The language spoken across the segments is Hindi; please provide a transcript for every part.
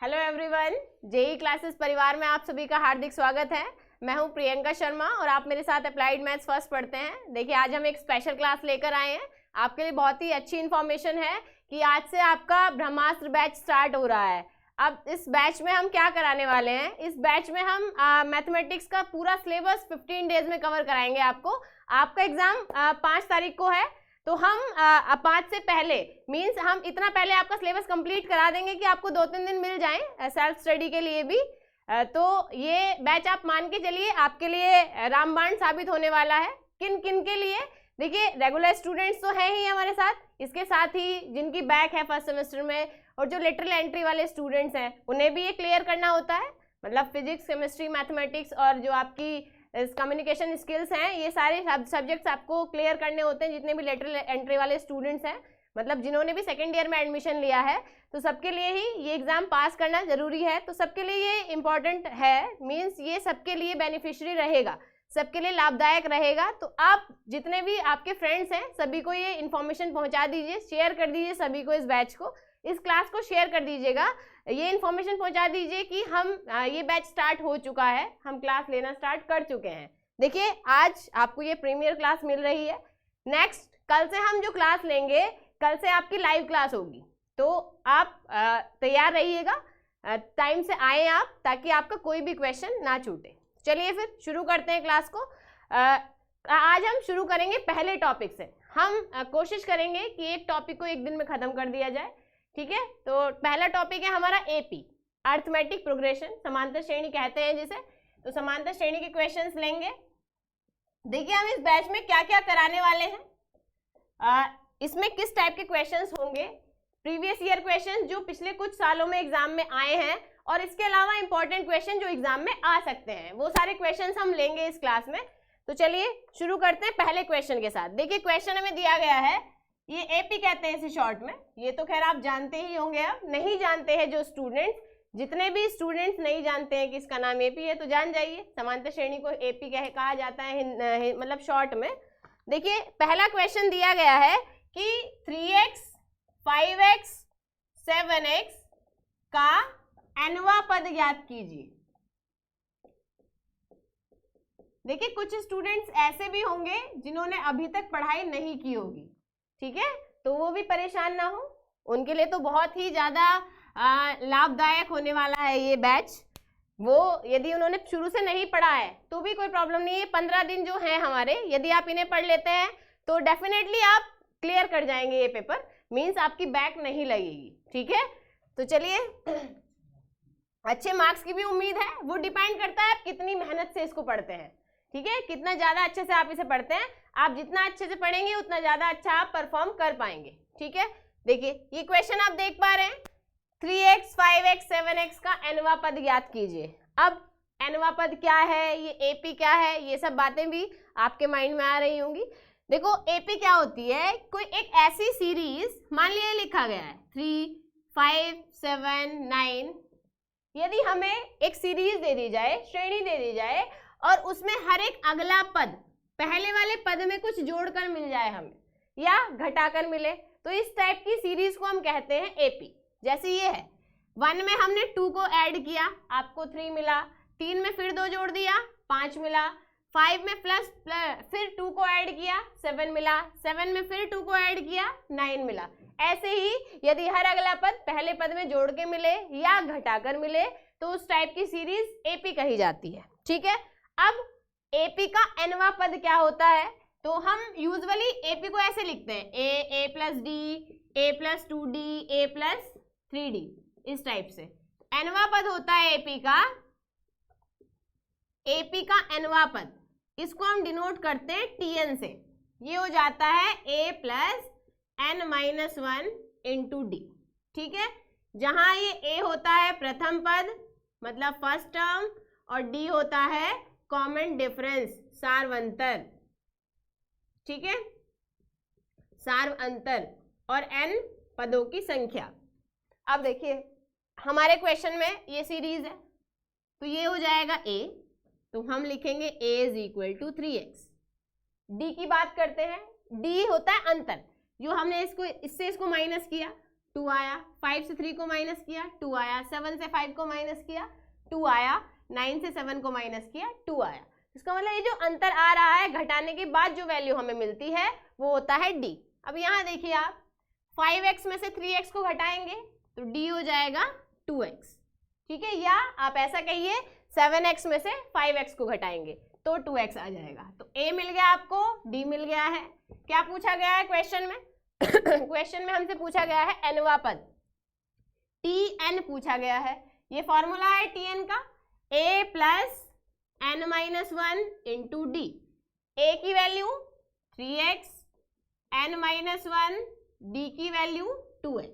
हेलो एवरीवन, जेई क्लासेस परिवार में आप सभी का हार्दिक स्वागत है। मैं हूं प्रियंका शर्मा और आप मेरे साथ अप्लाइड मैथ्स फर्स्ट पढ़ते हैं। देखिए, आज हम एक स्पेशल क्लास लेकर आए हैं। आपके लिए बहुत ही अच्छी इन्फॉर्मेशन है कि आज से आपका ब्रह्मास्त्र बैच स्टार्ट हो रहा है। अब इस बैच में हम क्या कराने वाले हैं, इस बैच में हम मैथमेटिक्स का पूरा सिलेबस 15 डेज में कवर कराएंगे आपको। आपका एग्जाम 5 तारीख को है, तो हम 5 से पहले मींस हम इतना पहले आपका सिलेबस कंप्लीट करा देंगे कि आपको 2-3 दिन मिल जाएं सेल्फ स्टडी के लिए भी। तो ये बैच आप मान के चलिए आपके लिए रामबाण साबित होने वाला है। किन किन के लिए? देखिए, रेगुलर स्टूडेंट्स तो हैं ही हमारे साथ, इसके साथ ही जिनकी बैक है फर्स्ट सेमेस्टर में और जो लेटरल एंट्री वाले स्टूडेंट्स हैं उन्हें भी ये क्लियर करना होता है। मतलब फिजिक्स, केमिस्ट्री, मैथमेटिक्स और जो आपकी कम्युनिकेशन स्किल्स हैं, ये सारे सब्जेक्ट्स आपको क्लियर करने होते हैं जितने भी लेटरल एंट्री वाले स्टूडेंट्स हैं, मतलब जिन्होंने भी सेकेंड ईयर में एडमिशन लिया है। तो सबके लिए ही ये एग्जाम पास करना जरूरी है, तो सबके लिए ये इंपॉर्टेंट है। मीन्स ये सबके लिए बेनिफिशियरी रहेगा, सबके लिए लाभदायक रहेगा। तो आप जितने भी आपके फ्रेंड्स हैं सभी को ये इन्फॉर्मेशन पहुंचा दीजिए, शेयर कर दीजिए सभी को, इस बैच को, इस क्लास को शेयर कर दीजिएगा। ये इन्फॉर्मेशन पहुंचा दीजिए कि हम ये बैच स्टार्ट हो चुका है, हम क्लास लेना स्टार्ट कर चुके हैं। देखिए, आज आपको ये प्रीमियर क्लास मिल रही है। नेक्स्ट कल से हम जो क्लास लेंगे, कल से आपकी लाइव क्लास होगी, तो आप तैयार रहिएगा, टाइम से आए आप, ताकि आपका कोई भी क्वेश्चन ना छूटे। चलिए फिर शुरू करते हैं क्लास को। आज हम शुरू करेंगे पहले टॉपिक से। हम कोशिश करेंगे कि एक टॉपिक को एक दिन में खत्म कर दिया जाए, ठीक है। तो पहला टॉपिक है हमारा एपी, अर्थमेटिक प्रोग्रेशन, समांतर श्रेणी कहते हैं जिसे। तो समांतर श्रेणी के क्वेश्चंस लेंगे। देखिए, हम इस बैच में क्या क्या कराने वाले हैं, इसमें किस टाइप के क्वेश्चंस होंगे, प्रीवियस ईयर क्वेश्चंस जो पिछले कुछ सालों में एग्जाम में आए हैं, और इसके अलावा इंपॉर्टेंट क्वेश्चन जो एग्जाम में आ सकते हैं, वो सारे क्वेश्चंस हम लेंगे इस क्लास में। तो चलिए शुरू करते हैं पहले क्वेश्चन के साथ। देखिए, क्वेश्चन हमें दिया गया है, ये एपी कहते हैं इसे शॉर्ट में। ये तो खैर आप जानते ही होंगे, अब नहीं जानते हैं जो स्टूडेंट्स, जितने भी स्टूडेंट्स नहीं जानते हैं कि इसका नाम एपी है, तो जान जाइए समांतर श्रेणी को एपी कहा जाता है, मतलब शॉर्ट में। देखिए, पहला क्वेश्चन दिया गया है कि 3x 5x 7x का nवां पद ज्ञात कीजिए। देखिए, कुछ स्टूडेंट्स ऐसे भी होंगे जिन्होंने अभी तक पढ़ाई नहीं की होगी, ठीक है, तो वो भी परेशान ना हो, उनके लिए तो बहुत ही ज़्यादा लाभदायक होने वाला है ये बैच। वो यदि उन्होंने शुरू से नहीं पढ़ा है तो भी कोई प्रॉब्लम नहीं है। 15 दिन जो हैं हमारे, यदि आप इन्हें पढ़ लेते हैं तो डेफिनेटली आप क्लियर कर जाएंगे ये पेपर, मीन्स आपकी बैक नहीं लगेगी, ठीक है। तो चलिए, अच्छे मार्क्स की भी उम्मीद है, वो डिपेंड करता है आप कितनी मेहनत से इसको पढ़ते हैं, ठीक है, कितना ज़्यादा अच्छे से आप इसे पढ़ते हैं। आप जितना अच्छे से पढ़ेंगे उतना ज़्यादा अच्छा आप परफॉर्म कर पाएंगे, ठीक है। देखिए, ये क्वेश्चन आप देख पा रहे हैं, 3x 5x 7x का nवां पद ज्ञात कीजिए। अब nवां पद क्या है, ये एपी क्या है, ये सब बातें भी आपके माइंड में आ रही होंगी। देखो, एपी क्या होती है, कोई एक ऐसी सीरीज, मान लिया लिखा गया है 3 5 7 9, यदि हमें एक सीरीज दे दी जाए, श्रेणी दे दी जाए, और उसमें हर एक अगला पद पहले वाले पद में कुछ जोड़कर मिल जाए हमें, या घटाकर मिले, तो इस टाइप की सीरीज को हम कहते हैं एपी। जैसे ये है, 1 में हमने 2 को ऐड किया, आपको 3 मिला, 3 में फिर 2 जोड़ दिया, 5 मिला, 5 में प्लस फिर 2 को ऐड किया, 7 मिला, 7 में फिर 2 को ऐड किया, 9 मिला। ऐसे ही यदि हर अगला पद पहले पद में जोड़ के मिले या घटाकर मिले तो उस टाइप की सीरीज एपी कही जाती है, ठीक है। अब एपी का nवां पद क्या होता है, तो हम यूजुअली एपी को ऐसे लिखते हैं, a plus D, a plus 2d, a plus 3d, इस टाइप से। nवां पद होता है एपी का nवां पद, इसको हम डिनोट करते हैं tn से। ये हो जाता है a plus n-1 into D, ठीक है। जहां ये a होता है प्रथम पद, मतलब फर्स्ट टर्म, और d होता है कॉमन डिफरेंस, सार्वंतर, ठीक है, सार्वंतर, और n पदों की संख्या। अब देखिए, हमारे क्वेश्चन में ये सीरीज है, तो ये हो जाएगा a, तो हम लिखेंगे a is equal to 3x। d की बात करते हैं, d होता है अंतर, जो हमने इसको इससे इसको माइनस किया, 2 आया, 5 से 3 को माइनस किया 2 आया, 7 से 5 को माइनस किया 2 आया, 9 से 7 को माइनस किया 2 आया। इसका मतलब ये जो अंतर आ रहा है घटाने के बाद जो वैल्यू हमें मिलती है वो होता है d। अब यहाँ देखिए आप 5x में से 3x को घटाएंगे तो d हो जाएगा 2x, ठीक है, या आप ऐसा कहिए 7x में से 5x को घटाएंगे तो 2x आ जाएगा। तो a मिल गया आपको, d मिल गया है। क्या पूछा गया है क्वेश्चन में? क्वेश्चन में हमसे पूछा गया है nवां पद, tn पूछा गया है। ये फॉर्मूला है tn का, a plus n-1 into D. a की वैल्यू 3x, n-1 d की वैल्यू 2x,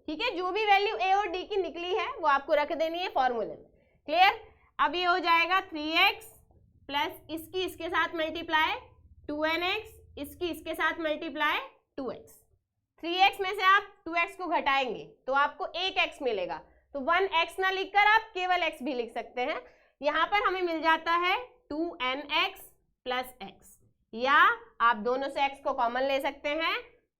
ठीक है। जो भी वैल्यू a और d की निकली है वो आपको रख देनी है फॉर्मूले में। क्लियर? अब ये हो जाएगा 3x प्लस इसकी इसके साथ मल्टीप्लाई 2nx, इसकी इसके साथ मल्टीप्लाई 2x। 3x में से आप 2x को घटाएंगे तो आपको एक x मिलेगा, तो 1x ना लिखकर आप केवल x भी लिख सकते हैं। यहाँ पर हमें मिल जाता है 2nx प्लस x, या आप दोनों से x को कॉमन ले सकते हैं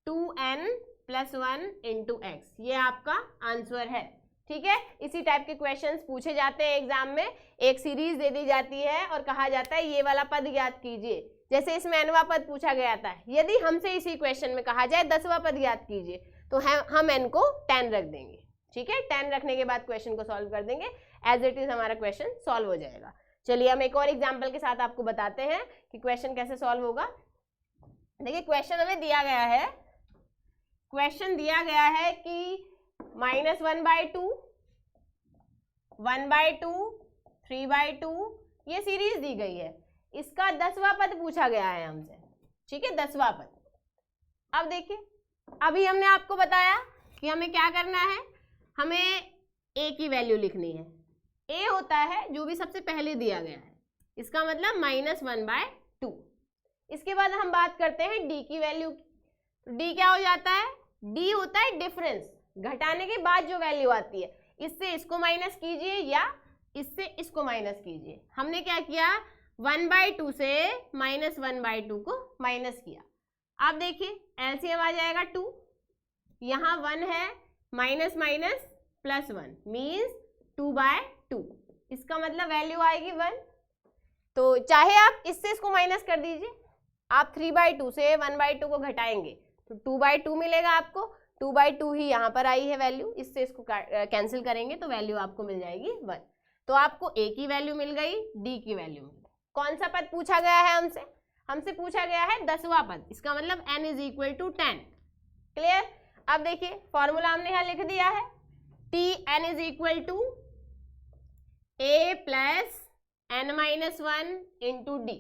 2n प्लस 1 इंटू x। ये आपका आंसर है, ठीक है। इसी टाइप के क्वेश्चंस पूछे जाते हैं एग्जाम में। एक सीरीज दे दी जाती है और कहा जाता है ये वाला पद याद कीजिए। जैसे इसमें nवां पद पूछा गया था, यदि हमसे इसी क्वेश्चन में कहा जाए 10वां पद याद कीजिए तो हम n को 10 रख देंगे, ठीक है। 10 रखने के बाद क्वेश्चन को सॉल्व कर देंगे, एज इट इज हमारा क्वेश्चन सॉल्व हो जाएगा। चलिए हम एक और एग्जाम्पल के साथ आपको बताते हैं कि क्वेश्चन कैसे सॉल्व होगा। देखिए क्वेश्चन हमें दिया गया है, क्वेश्चन दिया गया है कि -1/2, 1/2, 3/2 ये सीरीज दी गई है। इसका 10वां पद पूछा गया है हमसे, ठीक है, 10वां पद। अब देखिए अभी हमने आपको बताया कि हमें क्या करना है, हमें a की वैल्यू लिखनी है। a होता है जो भी सबसे पहले दिया गया है, इसका मतलब -1/2। इसके बाद हम बात करते हैं d की वैल्यू की। d क्या हो जाता है? d होता है डिफरेंस, घटाने के बाद जो वैल्यू आती है। इससे इसको माइनस कीजिए या इससे इसको माइनस कीजिए। हमने क्या किया, 1/2 से -1/2 को माइनस किया। आप देखिए एलसीएम आ जाएगा 2, यहाँ 1 है, माइनस माइनस प्लस 1 मीन्स 2/2। इसका मतलब वैल्यू आएगी 1। तो चाहे आप इससे इसको माइनस कर दीजिए, आप 3/2 से 1/2 को घटाएंगे तो 2/2 मिलेगा आपको। 2/2 ही यहाँ पर आई है वैल्यू, इससे इसको कैंसिल करेंगे तो वैल्यू आपको मिल जाएगी 1। तो आपको a की वैल्यू मिल गई, d की वैल्यू मिल गई। कौन सा पद पूछा गया है हमसे? हमसे पूछा गया है 10वां पद, इसका मतलब n = 10। क्लियर? अब देखिए फॉर्मूला हमने यहाँ लिख दिया है, tn = a plus n-1 into d।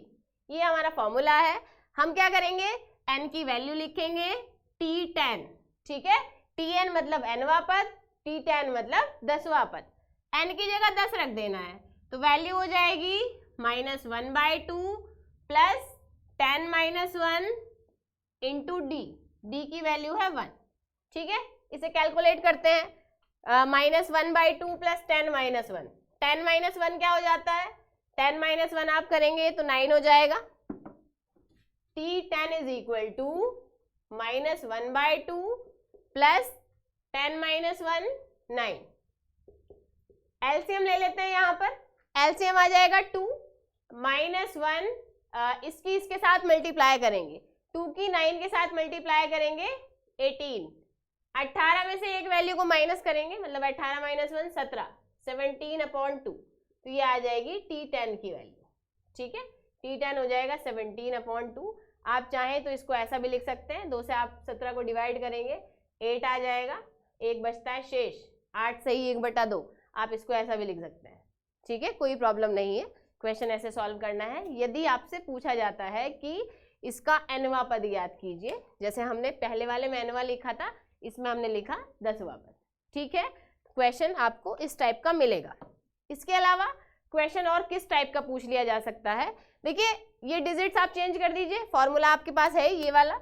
ये हमारा फॉर्मूला है। हम क्या करेंगे, n की वैल्यू लिखेंगे t10, ठीक है। tn मतलब nवां पद, t10 मतलब 10वां पद। n की जगह 10 रख देना है तो वैल्यू हो जाएगी -1/2 प्लस 10-1 इंटू d। d की वैल्यू है 1, ठीक है। इसे कैलकुलेट करते हैं, -1/2 प्लस 10-1। 10-1 क्या हो जाता है? 10-1 आप करेंगे तो 9 हो जाएगा। t10 = -1/2 plus 10-1 9। एलसीएम ले लेते हैं, यहाँ पर एलसीएम आ जाएगा 2 -1 इसकी इसके साथ मल्टीप्लाई करेंगे, 2 की 9 के साथ मल्टीप्लाई करेंगे 18। 18 में से एक वैल्यू को माइनस करेंगे, मतलब 18 - 1 17, 17/2। तो ये आ जाएगी t10 की वैल्यू, ठीक है। t10 हो जाएगा 17/2। आप चाहें तो इसको ऐसा भी लिख सकते हैं, 2 से आप 17 को डिवाइड करेंगे 8 आ जाएगा, 1 बचता है शेष, 8 सही 1/2। आप इसको ऐसा भी लिख सकते हैं, ठीक है, कोई प्रॉब्लम नहीं है। क्वेश्चन ऐसे सॉल्व करना है। यदि आपसे पूछा जाता है कि इसका nवां पद याद कीजिए, जैसे हमने पहले वाले में nवां लिखा था, इसमें हमने लिखा 10वां पद, ठीक है। क्वेश्चन आपको इस टाइप का मिलेगा। इसके अलावा क्वेश्चन और किस टाइप का पूछ लिया जा सकता है? देखिए ये डिजिट्स आप चेंज कर दीजिए, फॉर्मूला आपके पास है ये वाला,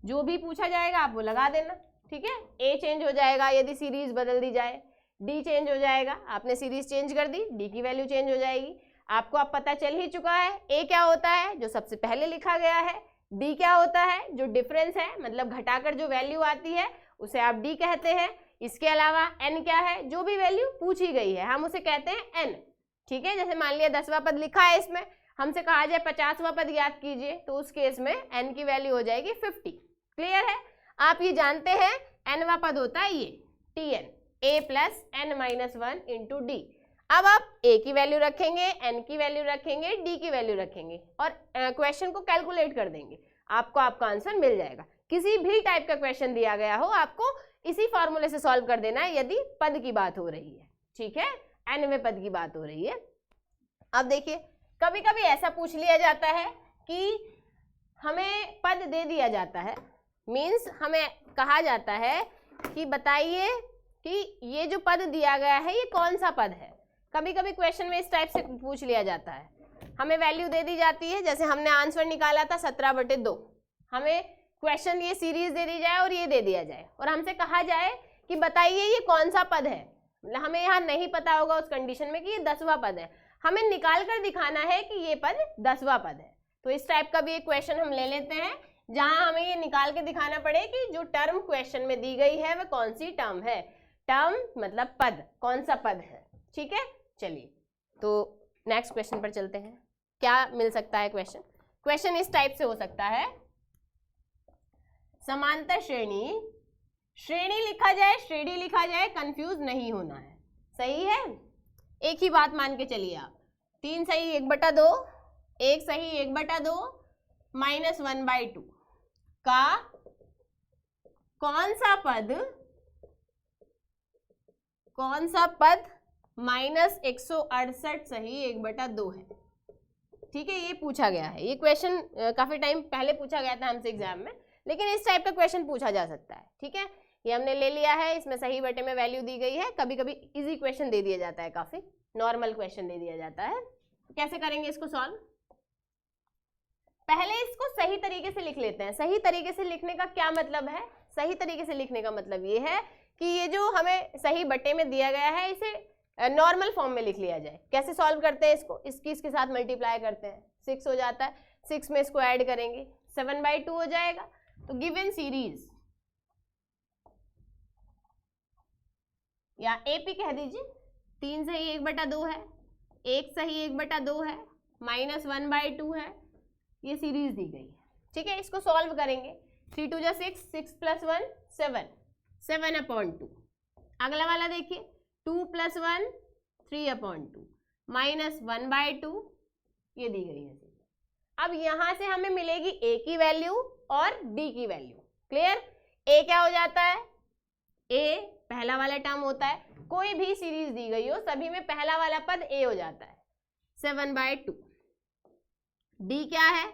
जो भी पूछा जाएगा आप वो लगा देना, ठीक है। a चेंज हो जाएगा यदि सीरीज बदल दी जाए, d चेंज हो जाएगा, आपने सीरीज चेंज कर दी, d की वैल्यू चेंज हो जाएगी। आपको अब पता चल ही चुका है a क्या होता है, जो सबसे पहले लिखा गया है, d क्या होता है, जो डिफरेंस है, मतलब घटाकर जो वैल्यू आती है उसे आप डी कहते हैं। इसके अलावा n क्या है, जो भी वैल्यू पूछी गई है हम उसे कहते हैं n। ठीक है, जैसे मान लिया 10वां पद लिखा है, इसमें हमसे कहा जाए 50वां पद ज्ञात कीजिए, तो उस केस में n की वैल्यू हो जाएगी 50। क्लियर है, आप ये जानते हैं nवां पद होता है ये tn, a plus n minus 1 into D. अब आप a की वैल्यू रखेंगे, n की वैल्यू रखेंगे, d की वैल्यू रखेंगे और क्वेश्चन को कैलकुलेट कर देंगे, आपको आपका आंसर मिल जाएगा। किसी भी टाइप का क्वेश्चन दिया गया हो आपको इसी फॉर्मूले से सॉल्व कर देना है यदि पद की बात हो रही है। ठीक है, nवें पद की बात हो रही है। अब देखिए, कभी कभी ऐसा पूछ लिया जाता है कि हमें पद दे दिया जाता है, मीन्स हमें कहा जाता है कि बताइए कि ये जो पद दिया गया है ये कौन सा पद है। कभी कभी क्वेश्चन में इस टाइप से पूछ लिया जाता है, हमें वैल्यू दे दी जाती है, जैसे हमने आंसर निकाला था 17/2, हमें क्वेश्चन ये सीरीज दे दी जाए और ये दे दिया जाए और हमसे कहा जाए कि बताइए ये कौन सा पद है। हमें यहाँ नहीं पता होगा उस कंडीशन में कि ये 10वां पद है, हमें निकाल कर दिखाना है कि ये पद 10वां पद है। तो इस टाइप का भी एक क्वेश्चन हम ले लेते हैं जहां हमें ये निकाल के दिखाना पड़े कि जो टर्म क्वेश्चन में दी गई है वह कौन सी टर्म है। टर्म मतलब पद, कौन सा पद है। ठीक है, चलिए तो नेक्स्ट क्वेश्चन पर चलते हैं। क्या मिल सकता है क्वेश्चन? क्वेश्चन इस टाइप से हो सकता है, समांतर श्रेणी, श्रेणी लिखा जाए श्रेणी लिखा जाए, कंफ्यूज नहीं होना है। सही है, एक ही बात मान के चलिए आप, 3 सही 1/2, 1 सही 1/2 माइनस 1/2 का कौन सा पद माइनस 168 सही 1/2 है। ठीक है, ये पूछा गया है। ये क्वेश्चन काफी टाइम पहले पूछा गया था हमसे एग्जाम में, लेकिन इस टाइप का क्वेश्चन पूछा जा सकता है। ठीक है, ये हमने ले लिया है, इसमें सही बटे में वैल्यू दी गई है। कभी कभी इजी क्वेश्चन दे दिया जाता है, काफी नॉर्मल क्वेश्चन दे दिया जाता है। कैसे करेंगे इसको सॉल्व? पहले इसको सही तरीके से लिख लेते हैं। सही तरीके से लिखने का क्या मतलब है? सही तरीके से लिखने का मतलब ये है कि ये जो हमें सही बटे में दिया गया है इसे नॉर्मल फॉर्म में लिख लिया जाए। कैसे सॉल्व करते हैं इसको? इसके साथ मल्टीप्लाई करते हैं, 6 हो जाता है, 6 में इसको ऐड करेंगे 7/2 हो जाएगा। तो गिवन सीरीज या एपी कह दीजिए, 3 सही 1/2 है, 1 सही 1/2 है, माइनस 1/2 है, ये सीरीज दी गई है। ठीक है, इसको सॉल्व करेंगे। 3 2 जा 6, 6 + 1 7, 7/2। अगला वाला देखिए, 2 + 1 3/2 माइनस 1/2, ये दी गई है। अब यहां से हमें मिलेगी a की वैल्यू और d की वैल्यू। क्लियर? a क्या हो जाता है? a पहला वाला टर्म होता है, कोई भी सीरीज दी गई हो सभी में पहला वाला पद a हो जाता है, 7/2। d क्या है?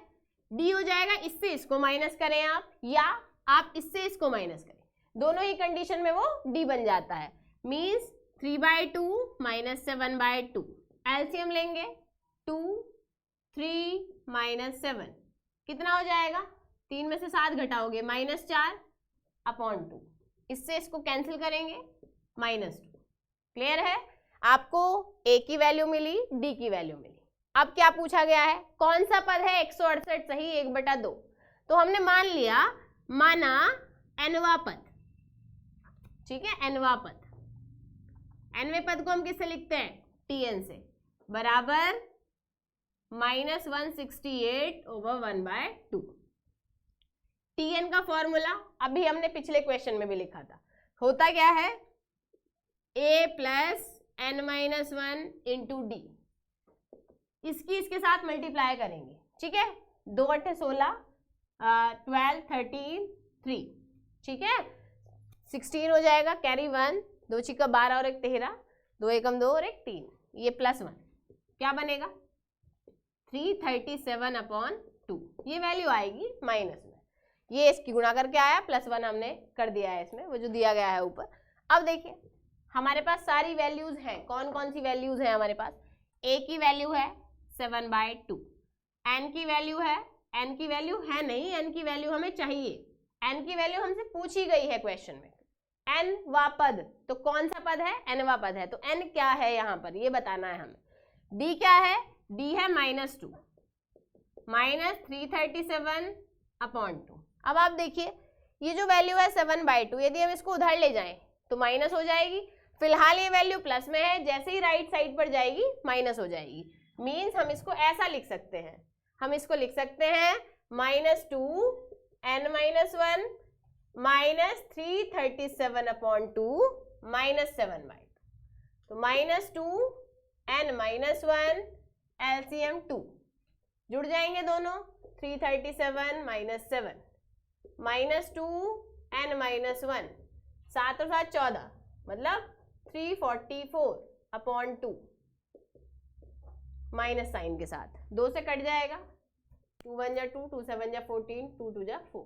d हो जाएगा, इससे इसको माइनस करें आप या आप इससे इसको माइनस करें, दोनों ही कंडीशन में वो d बन जाता है। Means 3/2 minus 7/2। एलसीएम लेंगे, 2 3 माइनस 7 कितना हो जाएगा? 3 में से 7 घटाओगे -4/2। इससे इसको कैंसिल करेंगे -2। क्लियर है? आपको a की वैल्यू मिली, d की वैल्यू मिली। अब क्या पूछा गया है? कौन सा पद है 168 सही 1/2? तो हमने मान लिया, माना nवां पद। ठीक है, nवां पद, nवें पद को हम किससे लिखते हैं? tn से, बराबर -168/1/2। tn का फॉर्मूला अभी हमने पिछले क्वेश्चन में भी लिखा था, होता क्या है? a + n-1 into D. इसके साथ मल्टीप्लाई करेंगे। ठीक है, 2 × 8 = 16, 12 13 3। ठीक है, 16 हो जाएगा, कैरी 1, 2 × 12 और 1 13, 2 × 1 2 और 1 3, ये +1 क्या बनेगा? 337/2। ये वैल्यू आएगी माइनस में, ये इसकी गुणा करके आया, +1 हमने कर दिया है इसमें, वो जो दिया गया है ऊपर। अब देखिए हमारे पास सारी वैल्यूज हैं। कौन कौन सी वैल्यूज हैं हमारे पास? a की वैल्यू है 7/2, n की वैल्यू है, n की वैल्यू है नहीं, n की वैल्यू हमें चाहिए, n की वैल्यू हमसे पूछी गई है क्वेश्चन में। n वा पद, तो कौन सा पद है? n वा पद है, तो n क्या है यहाँ पर ये बताना है हमें। d क्या है? d है -2, -337/2। अब आप देखिए ये जो वैल्यू है 7/2, यदि हम इसको उधर ले जाएं तो माइनस हो जाएगी। फिलहाल ये वैल्यू प्लस में है, जैसे ही राइट साइड पर जाएगी माइनस हो जाएगी। मीन्स हम इसको ऐसा लिख सकते हैं, हम इसको लिख सकते हैं -2n - 1 -337/2 -7/2। तो -2n - 1 LCM 2 जुड़ जाएंगे दोनों, 337 - 7 -2n - 1, 7 और 7 14, मतलब 344/2 माइनस साइन के साथ 2 से कट जाएगा, 2 1 जा 2, 2 7 जा 14, 2 2 जा 4।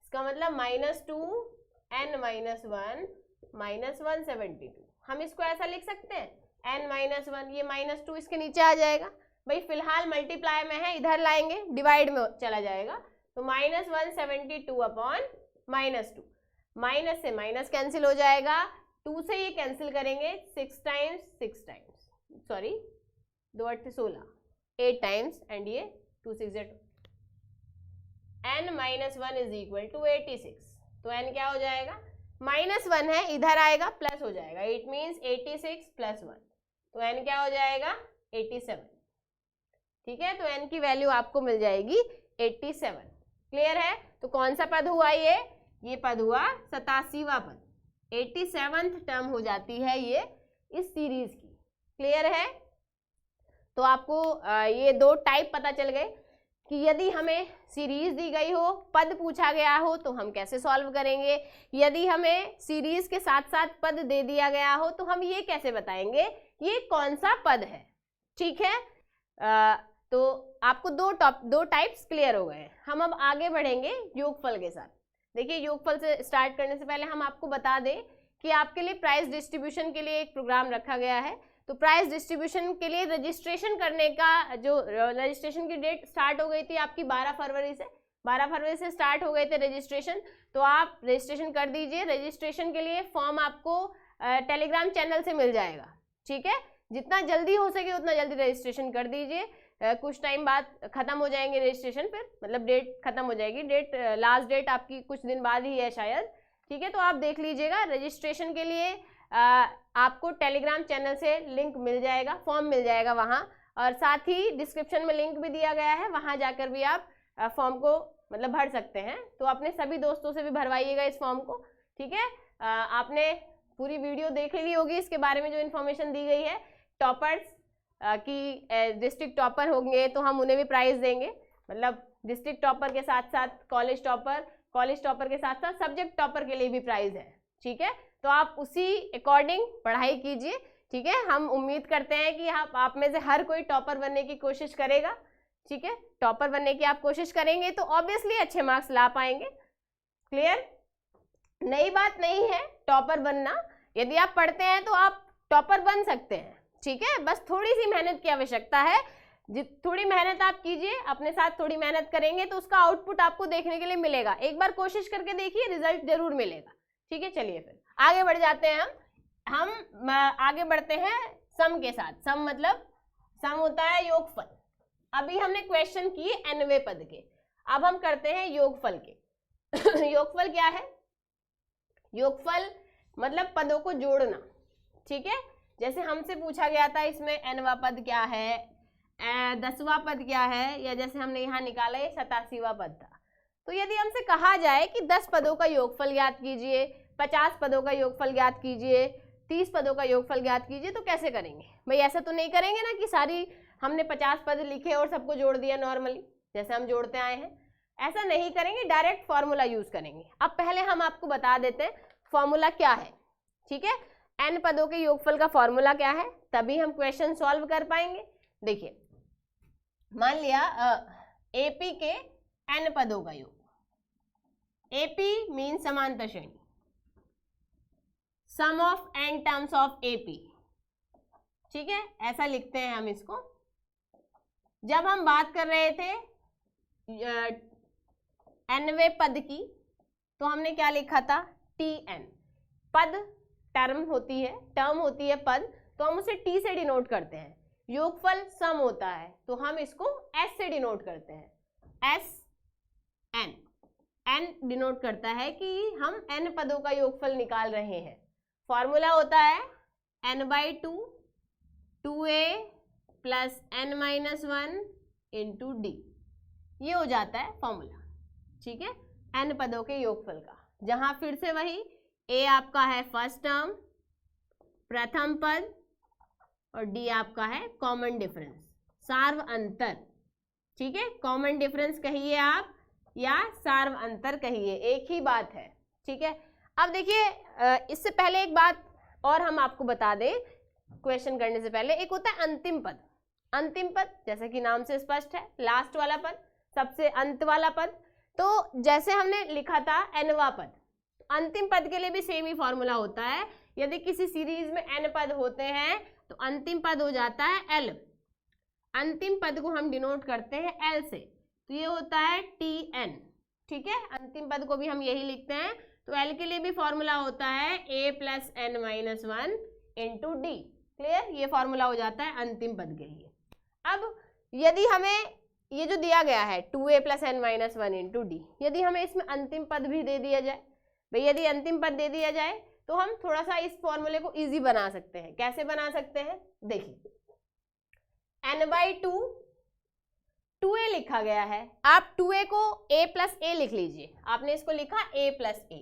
इसका मतलब -2n - 1 -172। हम इसको ऐसा लिख सकते हैं n - 1, ये -2 इसके नीचे आ जाएगा। भाई फिलहाल मल्टीप्लाई में है, इधर लाएंगे डिवाइड में चला जाएगा, तो -172/-2, माइनस से माइनस कैंसिल हो जाएगा, 2 से ये कैंसिल करेंगे 6 टाइम्स, 2 8 16, 8 टाइम्स एंड ये 2 6 n - 1 = 86। तो n क्या हो जाएगा, -1 है, इधर आएगा प्लस हो जाएगा, इट मीन्स 86 + 1, तो n क्या हो जाएगा 87। ठीक है, तो n की वैल्यू आपको मिल जाएगी 87। क्लियर है? तो कौन सा पद हुआ ये पद हुआ 87वां पद, 87th टर्म हो जाती है ये इस सीरीज की। क्लियर है? तो आपको ये 2 टाइप पता चल गए कि यदि हमें सीरीज दी गई हो, पद पूछा गया हो तो हम कैसे सॉल्व करेंगे, यदि हमें सीरीज के साथ साथ पद दे दिया गया हो तो हम ये कैसे बताएंगे ये कौन सा पद है। ठीक है, तो आपको 2 टाइप्स क्लियर हो गए। हम अब आगे बढ़ेंगे योगफल के साथ। देखिए, योगफल से स्टार्ट करने से पहले हम आपको बता दें कि आपके लिए प्राइस डिस्ट्रीब्यूशन के लिए एक प्रोग्राम रखा गया है। तो प्राइस डिस्ट्रीब्यूशन के लिए रजिस्ट्रेशन करने का जो रजिस्ट्रेशन की डेट स्टार्ट हो गई थी आपकी 12 फरवरी से स्टार्ट हो गए थे रजिस्ट्रेशन। तो आप रजिस्ट्रेशन कर दीजिए। रजिस्ट्रेशन के लिए फॉर्म आपको टेलीग्राम चैनल से मिल जाएगा। ठीक है, जितना जल्दी हो सके उतना जल्दी रजिस्ट्रेशन कर दीजिए। कुछ टाइम बाद खत्म हो जाएंगे रजिस्ट्रेशन, फिर मतलब डेट खत्म हो जाएगी, लास्ट डेट आपकी कुछ दिन बाद ही है शायद। ठीक है, तो आप देख लीजिएगा। रजिस्ट्रेशन के लिए आपको टेलीग्राम चैनल से लिंक मिल जाएगा, फॉर्म मिल जाएगा वहाँ, और साथ ही डिस्क्रिप्शन में लिंक भी दिया गया है, वहाँ जाकर भी आप फॉर्म को मतलब भर सकते हैं। तो अपने सभी दोस्तों से भी भरवाइएगा इस फॉर्म को। ठीक है, आपने पूरी वीडियो देख ली होगी, इसके बारे में जो इन्फॉर्मेशन दी गई है। टॉपर्स की डिस्ट्रिक्ट टॉपर होंगे तो हम उन्हें भी प्राइज देंगे, मतलब डिस्ट्रिक्ट टॉपर के साथ साथ कॉलेज टॉपर के साथ साथ सब्जेक्ट टॉपर के लिए भी प्राइज है। ठीक है, तो आप उसी अकॉर्डिंग पढ़ाई कीजिए। ठीक है, हम उम्मीद करते हैं कि आप में से हर कोई टॉपर बनने की कोशिश करेगा। ठीक है, टॉपर बनने की आप कोशिश करेंगे तो ऑब्वियसली अच्छे मार्क्स ला पाएंगे। क्लियर? नई बात नहीं है टॉपर बनना, यदि आप पढ़ते हैं तो आप टॉपर बन सकते हैं। ठीक है, बस थोड़ी सी मेहनत की आवश्यकता है। थोड़ी मेहनत आप कीजिए, अपने साथ थोड़ी मेहनत करेंगे तो उसका आउटपुट आपको देखने के लिए मिलेगा। एक बार कोशिश करके देखिए, रिजल्ट जरूर मिलेगा। ठीक है, चलिए फिर आगे बढ़ जाते हैं। हम आगे बढ़ते हैं सम के साथ। सम मतलब सम होता है योगफल। अभी हमने क्वेश्चन किए nवें पद के, अब हम करते हैं योगफल के। योगफल क्या है? योगफल मतलब पदों को जोड़ना। ठीक है, जैसे हमसे पूछा गया था इसमें nवां पद क्या है, 10वां पद क्या है, या जैसे हमने यहाँ निकाला ये 87वां पद था। तो यदि हमसे कहा जाए कि 10 पदों का योगफल ज्ञात कीजिए, 50 पदों का योगफल ज्ञात कीजिए, 30 पदों का योगफल ज्ञात कीजिए, तो कैसे करेंगे भाई? ऐसा तो नहीं करेंगे ना कि सारी हमने 50 पद लिखे और सबको जोड़ दिया नॉर्मली जैसे हम जोड़ते आए हैं। ऐसा नहीं करेंगे, डायरेक्ट फॉर्मूला यूज करेंगे। अब पहले हम आपको बता देते हैं फॉर्मूला क्या है। ठीक है, n पदों के योगफल का फॉर्मूला क्या है, तभी हम क्वेश्चन सॉल्व कर पाएंगे। देखिए, मान लिया AP के n पदों का योग, AP मीन समांतर श्रेणी, sum of n terms of AP। ठीक है, ऐसा लिखते हैं हम इसको। जब हम बात कर रहे थे nवें पद की तो हमने क्या लिखा था, TN। पद टर्म होती है पद, तो हम उसे T से डिनोट करते हैं। योगफल सम होता है तो हम इसको S से डिनोट करते हैं, SN। n डिनोट करता है कि हम n पदों का योगफल निकाल रहे हैं। फॉर्मूला होता है n/2 2a plus n-1 into D. ये हो जाता है फॉर्मूला, ठीक है, n पदों के योगफल का, जहां फिर से वही a आपका है फर्स्ट टर्म, प्रथम पद, और d आपका है कॉमन डिफरेंस, सार्व अंतर, ठीक है। कॉमन डिफरेंस कहिए आप या सार्व अंतर कहिए, एक ही बात है, ठीक है। अब देखिए इससे पहले एक बात और हम आपको बता दें क्वेश्चन करने से पहले, एक होता है अंतिम पद। अंतिम पद जैसे कि नाम से स्पष्ट है, लास्ट वाला पद, सबसे अंत वाला पद। तो जैसे हमने लिखा था nवां पद, अंतिम पद के लिए भी सेम ही फॉर्मूला होता है। यदि किसी सीरीज में n पद होते हैं तो अंतिम पद हो जाता है l। अंतिम पद को हम डिनोट करते हैं l से, तो ये होता है tn, ठीक है। अंतिम पद को भी हम यही लिखते हैं। तो l के लिए भी फॉर्मूला होता है a plus n-1 into D. Clear, ये फॉर्मूला हो जाता है अंतिम पद के लिए। अब यदि हमें ये जो दिया गया है 2a plus n-1 into D, यदि हमें इसमें अंतिम पद भी दे दिया जाए, भाई यदि अंतिम पद दे दिया जाए तो हम थोड़ा सा इस फॉर्मूले को इजी बना सकते हैं। कैसे बना सकते हैं, देखिए n/2 2a लिखा गया है, आप 2a को a प्लस a लिख लीजिए, आपने इसको लिखा a plus a,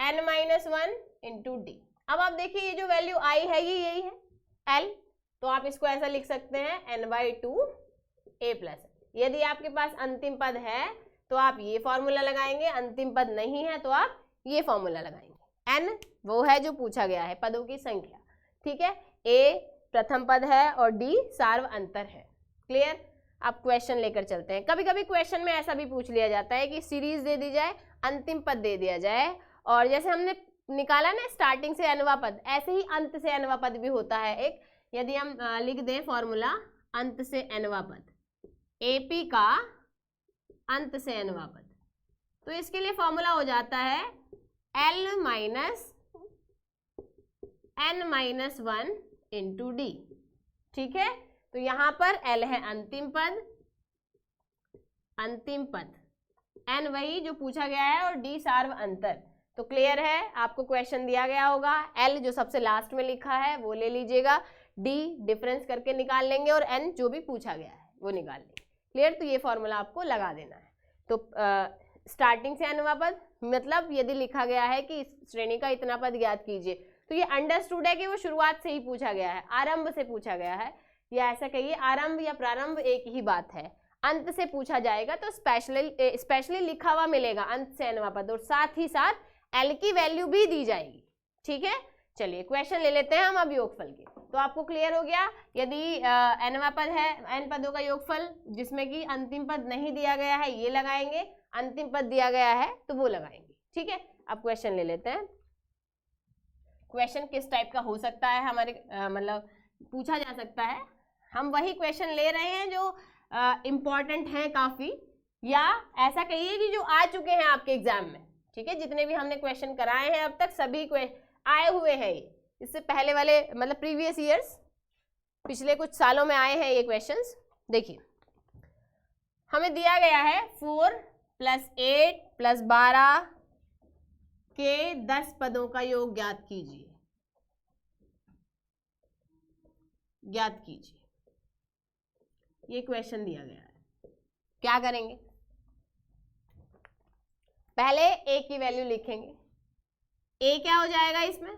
n-1 into D. अब आप देखिए ये जो वैल्यू आई है ये यही है l, तो आप इसको ऐसा लिख सकते हैं n/2 a प्लस। यदि आपके पास अंतिम पद है तो आप ये फॉर्मूला लगाएंगे, अंतिम पद नहीं है तो आप ये फॉर्मूला लगाएंगे। n वो है जो पूछा गया है, पदों की संख्या, ठीक है। a प्रथम पद है और d सार्व अंतर है। क्लियर, आप क्वेश्चन लेकर चलते हैं। कभी कभी क्वेश्चन में ऐसा भी पूछ लिया जाता है कि सीरीज दे दी जाए, अंतिम पद दे दिया जाए, और जैसे हमने निकाला ना स्टार्टिंग से nवां पद, ऐसे ही अंत से nवां पद भी होता है एक। यदि हम लिख दें फॉर्मूला अंत से nवां पद, AP का अंत से nवां पद, तो इसके लिए फॉर्मूला हो जाता है L minus n-1 into D, ठीक है। तो यहां पर L है अंतिम पद, अंतिम पद, n वही जो पूछा गया है, और d सार्व अंतर। तो क्लियर है, आपको क्वेश्चन दिया गया होगा, L जो सबसे लास्ट में लिखा है वो ले लीजिएगा, d डिफरेंस करके निकाल लेंगे, और n जो भी पूछा गया है वो निकाल लेंगे। क्लियर, तो ये फॉर्मूला आपको लगा देना है। तो स्टार्टिंग से nवां पद, मतलब यदि लिखा गया है कि इस श्रेणी का इतना पद ज्ञात कीजिए, तो ये अंडरस्टूड है कि वो शुरुआत से ही पूछा गया है, आरंभ से पूछा गया है, या ऐसा कहिए आरंभ या प्रारंभ एक ही बात है। अंत से पूछा जाएगा तो स्पेशली लिखा हुआ मिलेगा अंत से nवां पद, और साथ ही साथ l की वैल्यू भी दी जाएगी, ठीक है। चलिए क्वेश्चन ले लेते हैं हम अब योगफल के। तो आपको क्लियर हो गया, यदि nवां पद है, n पदों का योगफल जिसमें कि अंतिम पद नहीं दिया गया है ये लगाएंगे, अंतिम पद दिया गया है तो वो लगाएंगे, ठीक है। अब क्वेश्चन ले लेते हैं। क्वेश्चन किस टाइप का हो सकता है हमारे मतलब पूछा जा सकता है, हम वही क्वेश्चन ले रहे हैं जो इम्पॉर्टेंट हैं काफ़ी, या ऐसा कहिए कि जो आ चुके हैं आपके एग्जाम में, ठीक है। जितने भी हमने क्वेश्चन कराए हैं अब तक सभी आए हुए हैं ये, इससे पहले वाले मतलब प्रीवियस ईयर्स, पिछले कुछ सालों में आए हैं ये क्वेश्चंस। देखिए हमें दिया गया है 4 + 8 + 12 के 10 पदों का योग ज्ञात कीजिए, ज्ञात कीजिए, ये क्वेश्चन दिया गया है। क्या करेंगे, पहले a की वैल्यू लिखेंगे, a क्या हो जाएगा इसमें,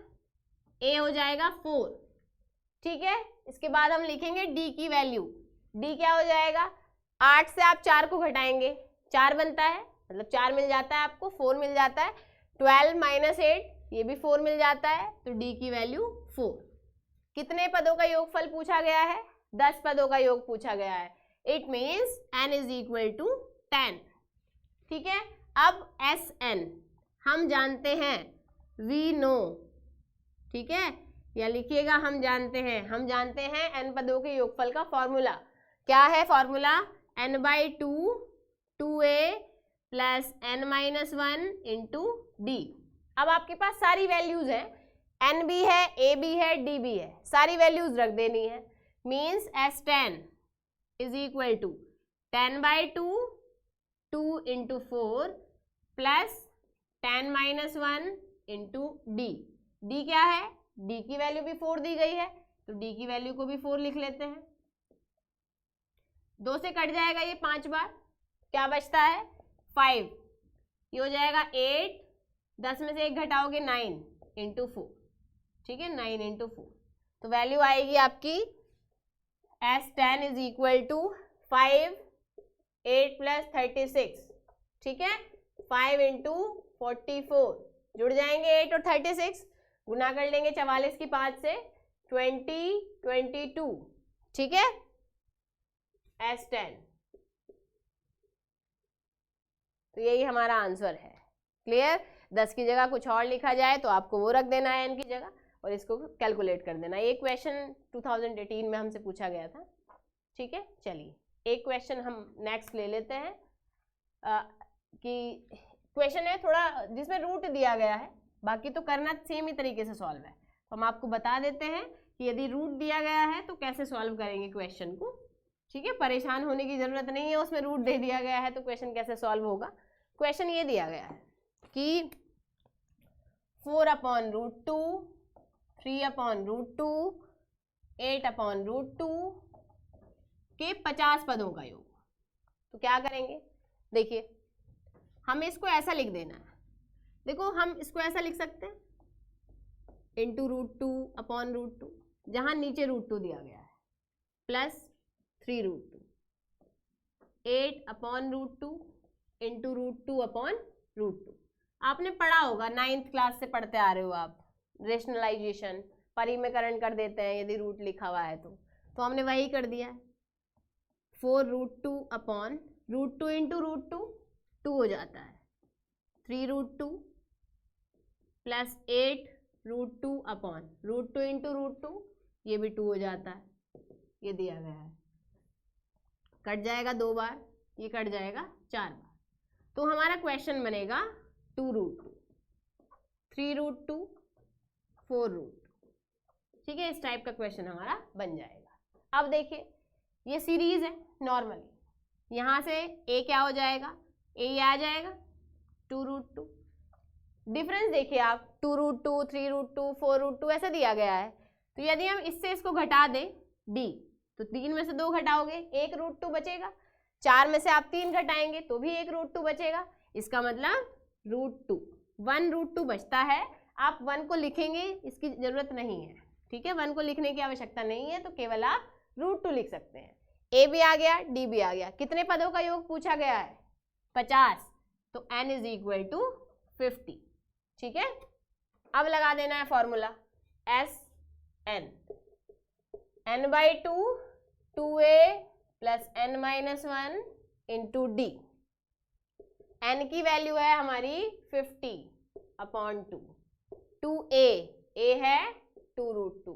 a हो जाएगा 4, ठीक है। इसके बाद हम लिखेंगे d की वैल्यू, d क्या हो जाएगा, 8 से आप 4 को घटाएंगे, 4 बनता है, मतलब 4 मिल जाता है आपको, 4 मिल जाता है, 12 - 8 ये भी 4 मिल जाता है, तो d की वैल्यू 4। कितने पदों का योगफल पूछा गया है, 10 पदों का योग पूछा गया है। इट मीन्स n = 10, ठीक है। अब Sn हम जानते हैं, वी नो, ठीक है, या लिखिएगा हम जानते हैं n पदों के योगफल का फॉर्मूला क्या है, formula n/2 2a + n-1 into D. अब आपके पास सारी वैल्यूज हैं, n भी है, a भी है, d भी है, सारी वैल्यूज रख देनी है। Means S10 = 10/2 2 × 4 plus 10 - 1 into D. D क्या है? डी की वैल्यू भी 4 दी गई है, तो डी की वैल्यू को भी 4 लिख लेते हैं। 2 से कट जाएगा ये 5 बार, क्या बचता है? 5। ये हो जाएगा 8, 10 में से 1 घटाओगे 9 इंटू 4, ठीक है, 9 इंटू 4। तो वैल्यू आएगी आपकी S10 इज इक्वल टू 5, 8 + 36, ठीक है, 5 इंटू 44, जुड़ जाएंगे 8 और 36, गुना कर लेंगे 44 की 5 से, 20, 22, ठीक है, S10। तो यही हमारा आंसर है। क्लियर? 10 की जगह कुछ और लिखा जाए तो आपको वो रख देना है n की जगह और इसको कैलकुलेट कर देना। ये क्वेश्चन 2018 में हमसे पूछा गया था, ठीक है। चलिए एक क्वेश्चन हम नेक्स्ट ले लेते हैं कि क्वेश्चन है थोड़ा जिसमें रूट दिया गया है, बाकी तो करना सेम ही तरीके से सॉल्व है। तो हम आपको बता देते हैं कि यदि रूट दिया गया है तो कैसे सॉल्व करेंगे क्वेश्चन को, ठीक है। परेशान होने की जरूरत नहीं है, उसमें रूट दे दिया गया है तो क्वेश्चन कैसे सॉल्व होगा। क्वेश्चन ये दिया गया है कि 4/√2, 3/√2, 8/√2 के 50 पदों का योग। तो क्या करेंगे? देखिए हमें इसको ऐसा लिख देना है। देखो हम इसको ऐसा लिख सकते हैं इंटू √2/√2, जहां नीचे √2 दिया गया है, प्लस 3√2, 8/√2 इंटू √2/√2। आपने पढ़ा होगा, 9th क्लास से पढ़ते आ रहे हो आप, रेशनलाइजेशन, परिमेकरण कर देते हैं यदि रूट लिखा हुआ है तो हमने वही कर दिया है। 4√2/√2 इंटू √2 2 हो जाता है, 3√2 प्लस 8√2/√2 इंटू √2, ये भी 2 हो जाता है, ये दिया गया है। कट जाएगा 2 बार, ये कट जाएगा 4 बार। तो हमारा क्वेश्चन बनेगा 2√2, 3√2, 4√2, ठीक है। इस टाइप का क्वेश्चन हमारा बन जाएगा। अब देखिए ये सीरीज है नॉर्मली, यहाँ से a क्या हो जाएगा? a आ जाएगा 2√2। डिफरेंस देखिए आप, 2√2, 3√2, 4√2 ऐसा दिया गया है। तो यदि हम इससे इसको घटा दें d, तो 3 में से 2 घटाओगे 1 √2 बचेगा, 4 में से आप 3 घटाएंगे तो भी 1 √2 बचेगा। इसका मतलब √2, 1 √2 बचता है। आप 1 को लिखेंगे, इसकी जरूरत नहीं है, ठीक है, 1 को लिखने की आवश्यकता नहीं है, तो केवल आप √2 लिख सकते हैं। a भी आ गया, d भी आ गया। कितने पदों का योग पूछा गया है? 50, तो n इज इक्वल टू 50, ठीक है। अब लगा देना है formula SN, n/2 2a plus n - 1 into d। n की वैल्यू है हमारी 50/2, 2a, a है 2√2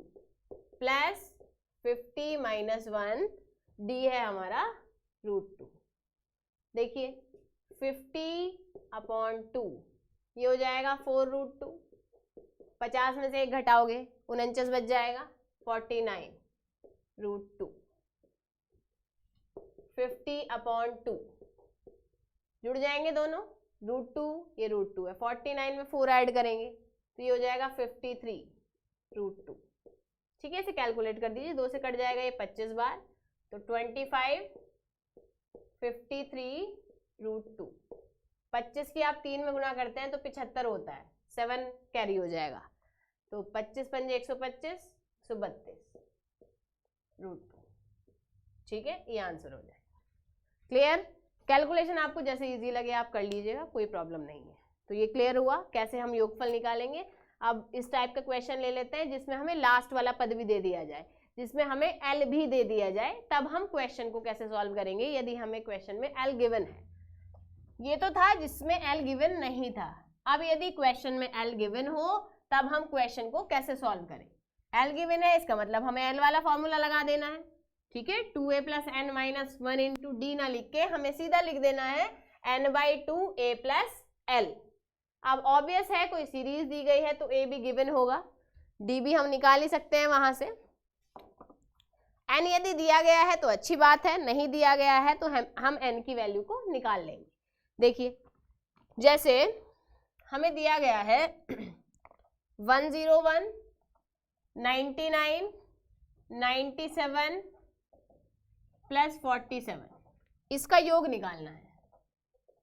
प्लस 50 - 1 d है हमारा √2। देखिए 50/2 ये हो जाएगा 4√2, 50 में से 1 घटाओगे 49 बच जाएगा, 49√2, 50/2 जुड़ जाएंगे दोनों, √2 ये √2 है, 49 में 4 ऐड करेंगे तो ये हो जाएगा 53√2, ठीक है। इसे कैलकुलेट कर दीजिए, 2 से कट जाएगा ये 25 बार, तो 25 53√2। 25 की आप 3 में गुना करते हैं तो 75 होता है, 7 कैरी हो जाएगा, तो 25 × 5 = 125, 132√2, ठीक है, ये आंसर हो जाएगा। क्लियर? कैलकुलेशन आपको जैसे इजी लगे आप कर लीजिएगा, कोई प्रॉब्लम नहीं है। तो ये क्लियर हुआ कैसे हम योगफल निकालेंगे। अब इस टाइप का क्वेश्चन ले लेते हैं जिसमें हमें लास्ट वाला पद भी दे दिया जाए, जिसमें हमें L भी दे दिया जाए, तब हम क्वेश्चन को कैसे सॉल्व करेंगे यदि हमें क्वेश्चन में L गिवन है। ये तो था जिसमें L गिवन नहीं था। अब यदि क्वेश्चन में L गिवन हो तब हम क्वेश्चन को कैसे सॉल्व करें। L गिवन है, इसका मतलब हमें L वाला फॉर्मूला लगा देना है, ठीक है। 2a + n - 1 इंटू d ना लिख के हमें सीधा लिख देना है n/2 a + l। अब ऑब्वियस है कोई सीरीज दी गई है तो a भी गिवन होगा, d भी हम निकाल ही सकते हैं वहां से। n यदि दिया गया है तो अच्छी बात है, नहीं दिया गया है तो हम n की वैल्यू को निकाल लेंगे। देखिए जैसे हमें दिया गया है 101, 99, 97 प्लस 47, इसका योग निकालना है।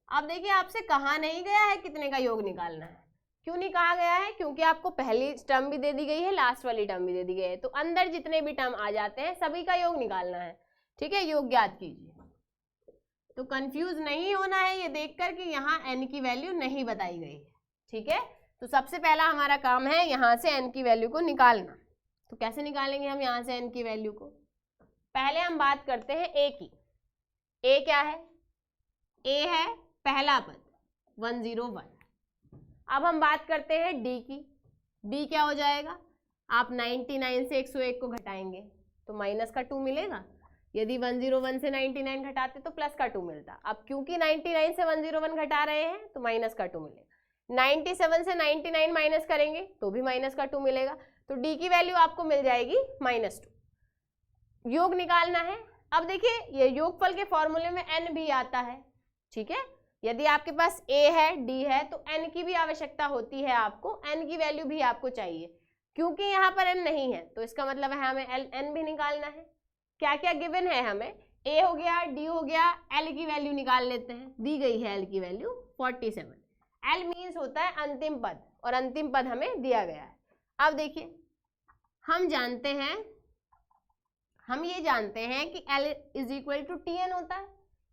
अब देखिए आपसे कहा नहीं गया है कितने का योग निकालना है। क्यों नहीं कहा गया है? क्योंकि आपको पहली टर्म भी दे दी गई है, लास्ट वाली टर्म भी दे दी गई है, तो अंदर जितने भी टर्म आ जाते हैं सभी का योग निकालना है। ठीक है, योग ज्ञात कीजिए। तो कंफ्यूज नहीं होना है ये देखकर कि यहाँ n की वैल्यू नहीं बताई गई है। ठीक है, तो सबसे पहला हमारा काम है यहाँ से n की वैल्यू को निकालना। तो कैसे निकालेंगे हम यहाँ से n की वैल्यू को? पहले हम बात करते हैं a की। a क्या है? a है पहला पद 101। अब हम बात करते हैं d की। d क्या हो जाएगा? आप 99 से 101 को घटाएंगे तो माइनस का 2 मिलेगा। यदि 101 से 99 घटाते तो प्लस का 2 मिलता। अब क्योंकि 99 से 101 घटा रहे हैं तो माइनस का 2 मिलेगा। 97 से 99 माइनस करेंगे तो भी माइनस का 2 मिलेगा। तो d की वैल्यू आपको मिल जाएगी -2। योग निकालना है। अब देखिए ये योगफल के फॉर्मूले में n भी आता है। ठीक है, यदि आपके पास a है d है तो n की भी आवश्यकता होती है आपको, n की वैल्यू भी आपको चाहिए। क्योंकि यहाँ पर n नहीं है तो इसका मतलब है हमें n भी निकालना है। क्या क्या गिवन है हमें? a हो गया, d हो गया, l की वैल्यू निकाल लेते हैं। दी गई है l की वैल्यू 47। l मीन्स होता है अंतिम पद और अंतिम पद हमें दिया गया है। अब देखिए हम ये जानते हैं कि l is equal to tn होता है।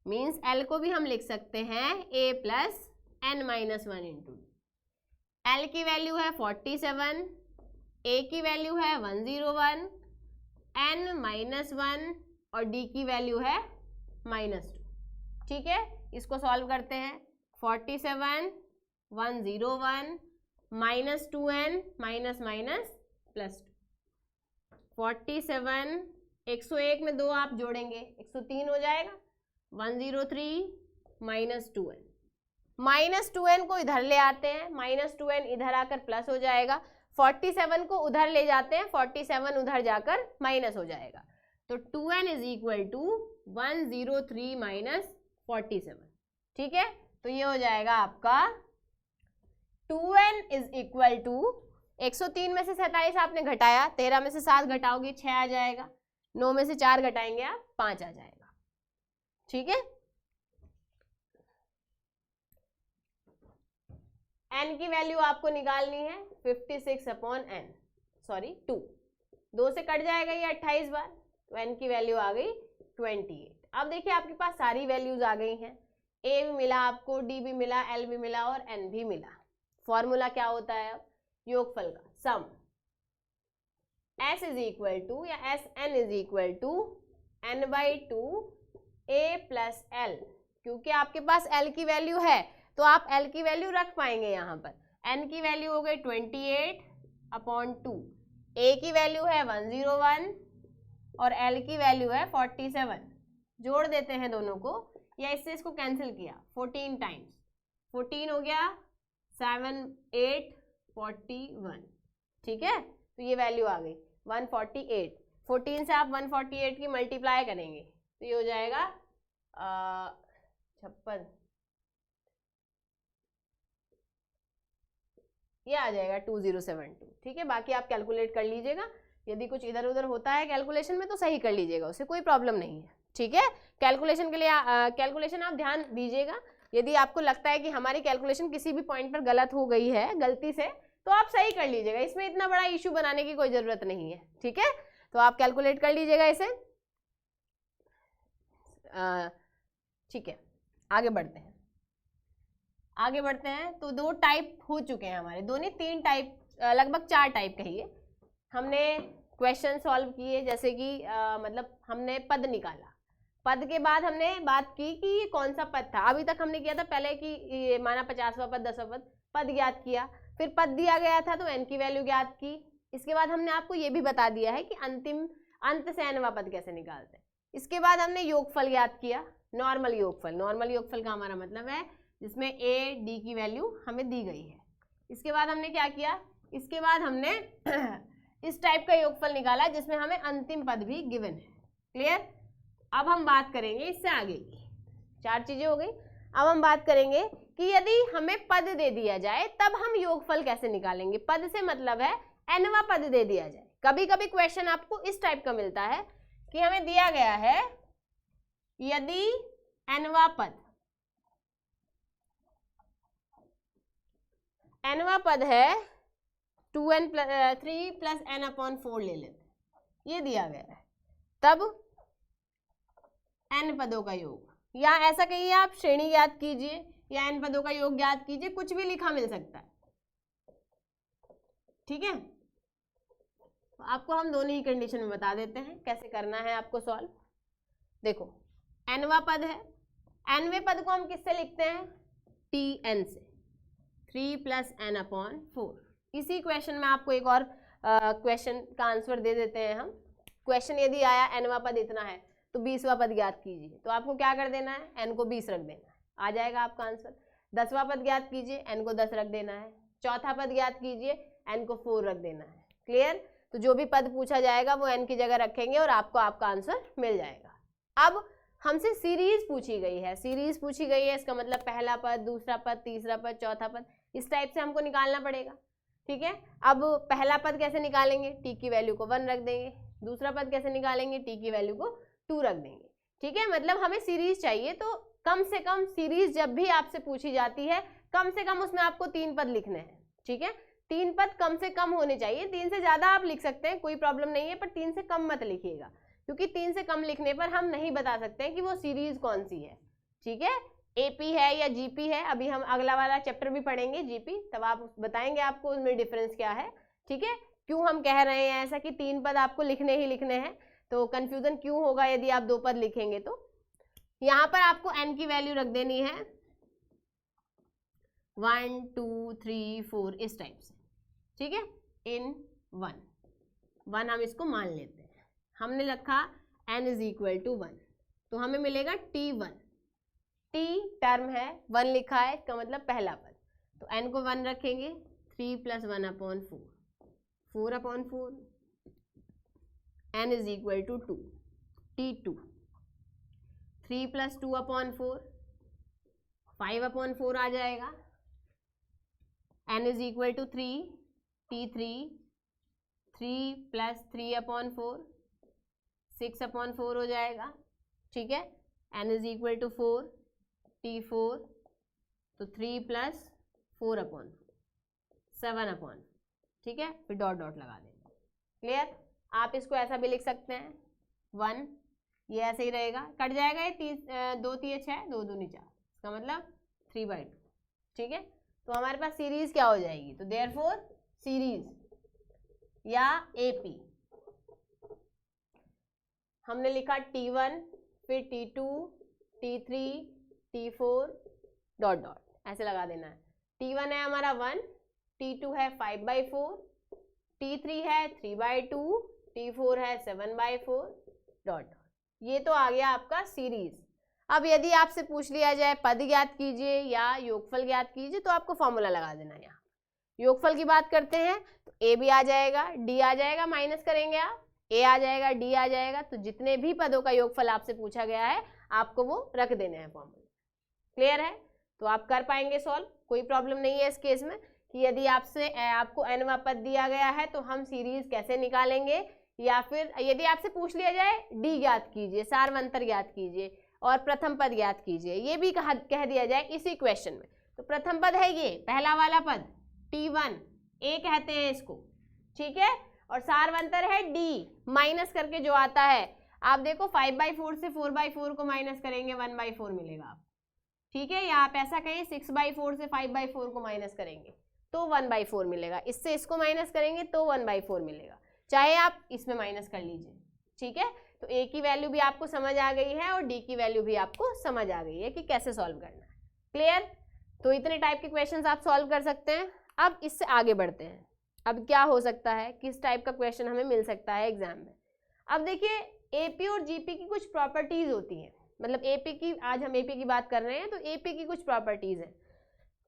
मीन्स l को भी हम लिख सकते हैं a plus n-1 into. l की वैल्यू है 47, a की वैल्यू है 101, n-1 और d की वैल्यू है -2। ठीक है, इसको सॉल्व करते हैं। 47, 101, -2n माइनस माइनस प्लस 47, 101 में 2 आप जोड़ेंगे 103 हो जाएगा। 103 -2n को इधर ले आते हैं, -2n इधर आकर प्लस हो जाएगा। 47 को उधर ले जाते हैं, 47 उधर जाकर माइनस हो जाएगा। तो 2n is equal to 103 minus 47। ठीक है, तो ये हो जाएगा आपका 2n इज इक्वल टू 103 में से 47 आपने घटाया, 13 में से 7 घटाओगे 6 आ जाएगा, 9 में से 4 घटाएंगे आप 5 आ जाएगा। ठीक है, n की वैल्यू आपको निकालनी है 56/n, सॉरी 2 से कट जाएगा ये 28 बार, तो n की वैल्यू आ गई 28। अब देखिए आपके पास सारी वैल्यूज आ गई हैं, a भी मिला आपको, d भी मिला, l भी मिला और n भी मिला। फॉर्मूला क्या होता है अब? योगफल का sum s is equal to या Sn is equal to n/2 a plus l। क्योंकि आपके पास l की वैल्यू है तो आप l की वैल्यू रख पाएंगे यहाँ पर। n की वैल्यू हो गई 28/2, a की वैल्यू है 101 और l की वैल्यू है 47। जोड़ देते हैं दोनों को या इससे इसको कैंसिल किया 14 टाइम्स, 14 हो गया 7 8 41। ठीक है, तो ये वैल्यू आ गई 148। 14 से आप 148 की मल्टीप्लाई करेंगे तो ये हो जाएगा 56, ये आ जाएगा 2072। ठीक है, बाकी आप कैलकुलेट कर लीजिएगा, यदि कुछ इधर उधर होता है कैलकुलेशन में तो सही कर लीजिएगा, उससे कोई प्रॉब्लम नहीं है। ठीक है, कैलकुलेशन के लिए कैलकुलेशन आप ध्यान दीजिएगा। यदि आपको लगता है कि हमारी कैलकुलेशन किसी भी पॉइंट पर गलत हो गई है गलती से तो आप सही कर लीजिएगा, इसमें इतना बड़ा इशू बनाने की कोई ज़रूरत नहीं है। ठीक है, तो आप कैलकुलेट कर लीजिएगा इसे। ठीक है, आगे बढ़ते हैं। तो 2 टाइप हो चुके हैं हमारे, 2 नहीं 3 टाइप, लगभग 4 टाइप कहिए। हमने क्वेश्चन सॉल्व किए, जैसे कि मतलब हमने पद निकाला, पद के बाद हमने बात की कि ये कौन सा पद था। अभी तक हमने किया था पहले कि ये माना 50वां पद 10वां पद ज्ञात किया, फिर पद दिया गया था तो n की वैल्यू ज्ञात की। इसके बाद हमने आपको ये भी बता दिया है कि अंत से nवां पद कैसे निकालते हैं। इसके बाद हमने योगफल ज्ञात किया, नॉर्मल योगफल का हमारा मतलब है जिसमें a d की वैल्यू हमें दी गई है। इसके बाद हमने क्या किया, इसके बाद हमने इस टाइप का योगफल निकाला जिसमें हमें अंतिम पद भी गिवन है। क्लियर? अब हम बात करेंगे इससे आगे की 4 चीजें हो गई। अब हम बात करेंगे कि यदि हमें पद दे दिया जाए तब हम योगफल कैसे निकालेंगे। पद से मतलब है nवां पद दे दिया जाए। कभी कभी क्वेश्चन आपको इस टाइप का मिलता है कि हमें दिया गया है यदि nवां पद है 3 + n/4 ले लेते हैं, ये दिया गया है, तब n पदों का योग, या ऐसा कहिए आप श्रेणी ज्ञात कीजिए या n पदों का योग ज्ञात कीजिए, कुछ भी लिखा मिल सकता है, ठीक है। तो आपको हम दोनों ही कंडीशन में बता देते हैं कैसे करना है आपको सॉल्व। देखो nवां पद है, nवें पद को हम किससे लिखते हैं, tn से, 3 + n/4। इसी क्वेश्चन में आपको एक और क्वेश्चन का आंसर दे देते हैं हम। क्वेश्चन यदि आया nवां पद इतना है तो 20वां पद ज्ञात कीजिए, तो आपको क्या कर देना है, n को 20 रख देना है, आ जाएगा आपका आंसर। 10वां पद ज्ञात कीजिए, n को 10 रख देना है। चौथा पद ज्ञात कीजिए, n को 4 रख देना है। क्लियर। तो जो भी पद पूछा जाएगा वो n की जगह रखेंगे और आपको आपका आंसर मिल जाएगा। अब हमसे सीरीज पूछी गई है, सीरीज पूछी गई है, इसका मतलब पहला पद, दूसरा पद, तीसरा पद, चौथा पद, इस टाइप से हमको निकालना पड़ेगा, ठीक है। अब पहला पद कैसे निकालेंगे, t की वैल्यू को 1 रख देंगे। दूसरा पद कैसे निकालेंगे, t की वैल्यू को 2 रख देंगे, ठीक है। मतलब हमें सीरीज चाहिए, तो कम से कम सीरीज जब भी आपसे पूछी जाती है कम से कम उसमें आपको 3 पद लिखने हैं, ठीक है। 3 पद कम से कम होने चाहिए, 3 से ज्यादा आप लिख सकते हैं, कोई प्रॉब्लम नहीं है, पर 3 से कम मत लिखिएगा, क्योंकि 3 से कम लिखने पर हम नहीं बता सकते हैं कि वो सीरीज कौन सी है, ठीक है। एपी है या जीपी है, अभी हम अगला वाला चैप्टर भी पढ़ेंगे जीपी, तब आप बताएंगे आपको उनमें डिफरेंस क्या है, ठीक है। क्यों हम कह रहे हैं ऐसा कि 3 पद आपको लिखने ही लिखने हैं, तो कंफ्यूजन क्यों होगा यदि आप 2 पद लिखेंगे। तो यहाँ पर आपको n की वैल्यू रख देनी है 1 2 3 4 इस टाइप से, ठीक है। इन 1 हम इसको मान लेते हैं, हमने रखा n = 1, तो हमें मिलेगा t1, t टर्म है, 1 लिखा है, इसका मतलब पहला पद, तो n को 1 रखेंगे, 3 + 1/4, 4/4, n = 2, t2, 3 + 2/4, 5/4 आ जाएगा, n = 3, t3, 3 + 3/4, 6/4 हो जाएगा, ठीक है। n = 4, t4, तो 3 + 4/4, 7/4, ठीक है, फिर डॉट डॉट लगा देंगे। क्लियर। आप इसको ऐसा भी लिख सकते हैं 1, ये ऐसे ही रहेगा, कट जाएगा, ये 2 3 6, 2 दूनी 4, इसका मतलब 3/2, ठीक है। तो हमारे पास सीरीज क्या हो जाएगी, तो देयरफॉर सीरीज या एपी हमने लिखा t1, फिर t2, t3, t4, dot dot ऐसे लगा देना है। t1 है हमारा 1, t2 है 5/4, t3 है 3/2, t4 है 7/4, डॉट डॉट। ये तो आ गया आपका सीरीज। अब यदि आपसे पूछ लिया जाए पद ज्ञात कीजिए या योगफल ज्ञात कीजिए, तो आपको फॉर्मूला लगा देना है। यहाँ योगफल की बात करते हैं तो ए भी आ जाएगा, डी आ जाएगा, माइनस करेंगे आप, ए आ जाएगा, डी आ जाएगा, तो जितने भी पदों का योगफल आपसे पूछा गया है आपको वो रख देने हैं फॉर्मूला। क्लियर है। तो आप कर पाएंगे सॉल्व, कोई प्रॉब्लम नहीं है इस केस में कि यदि आपको nवां पद दिया गया है तो हम सीरीज कैसे निकालेंगे, या फिर यदि आपसे पूछ लिया जाए डी ज्ञात कीजिए, सार्वंतर ज्ञात कीजिए और प्रथम पद ज्ञात कीजिए, ये भी कह दिया जाए इसी क्वेश्चन में, तो प्रथम पद है ये पहला वाला पद t1, a कहते हैं इसको, ठीक है, और सार्वंतर है d, माइनस करके जो आता है, आप देखो 5/4 से 4/4 को माइनस करेंगे 1/4 मिलेगा आप, ठीक है, या आप ऐसा कहें 6/4 से 5/4 को माइनस करेंगे तो 1/4 मिलेगा, इससे इसको माइनस करेंगे तो 1/4 मिलेगा, चाहे आप इसमें माइनस कर लीजिए, ठीक है। तो a की वैल्यू भी आपको समझ आ गई है और d की वैल्यू भी आपको समझ आ गई है कि कैसे सॉल्व करना है। क्लियर। तो इतने टाइप के क्वेश्चंस आप सॉल्व कर सकते हैं। अब इससे आगे बढ़ते हैं, अब क्या हो सकता है, किस टाइप का क्वेश्चन हमें मिल सकता है एग्जाम में। अब देखिए एपी और जीपी की कुछ प्रॉपर्टीज होती हैं, मतलब एपी की, आज हम एपी की बात कर रहे हैं तो एपी की कुछ प्रॉपर्टीज हैं।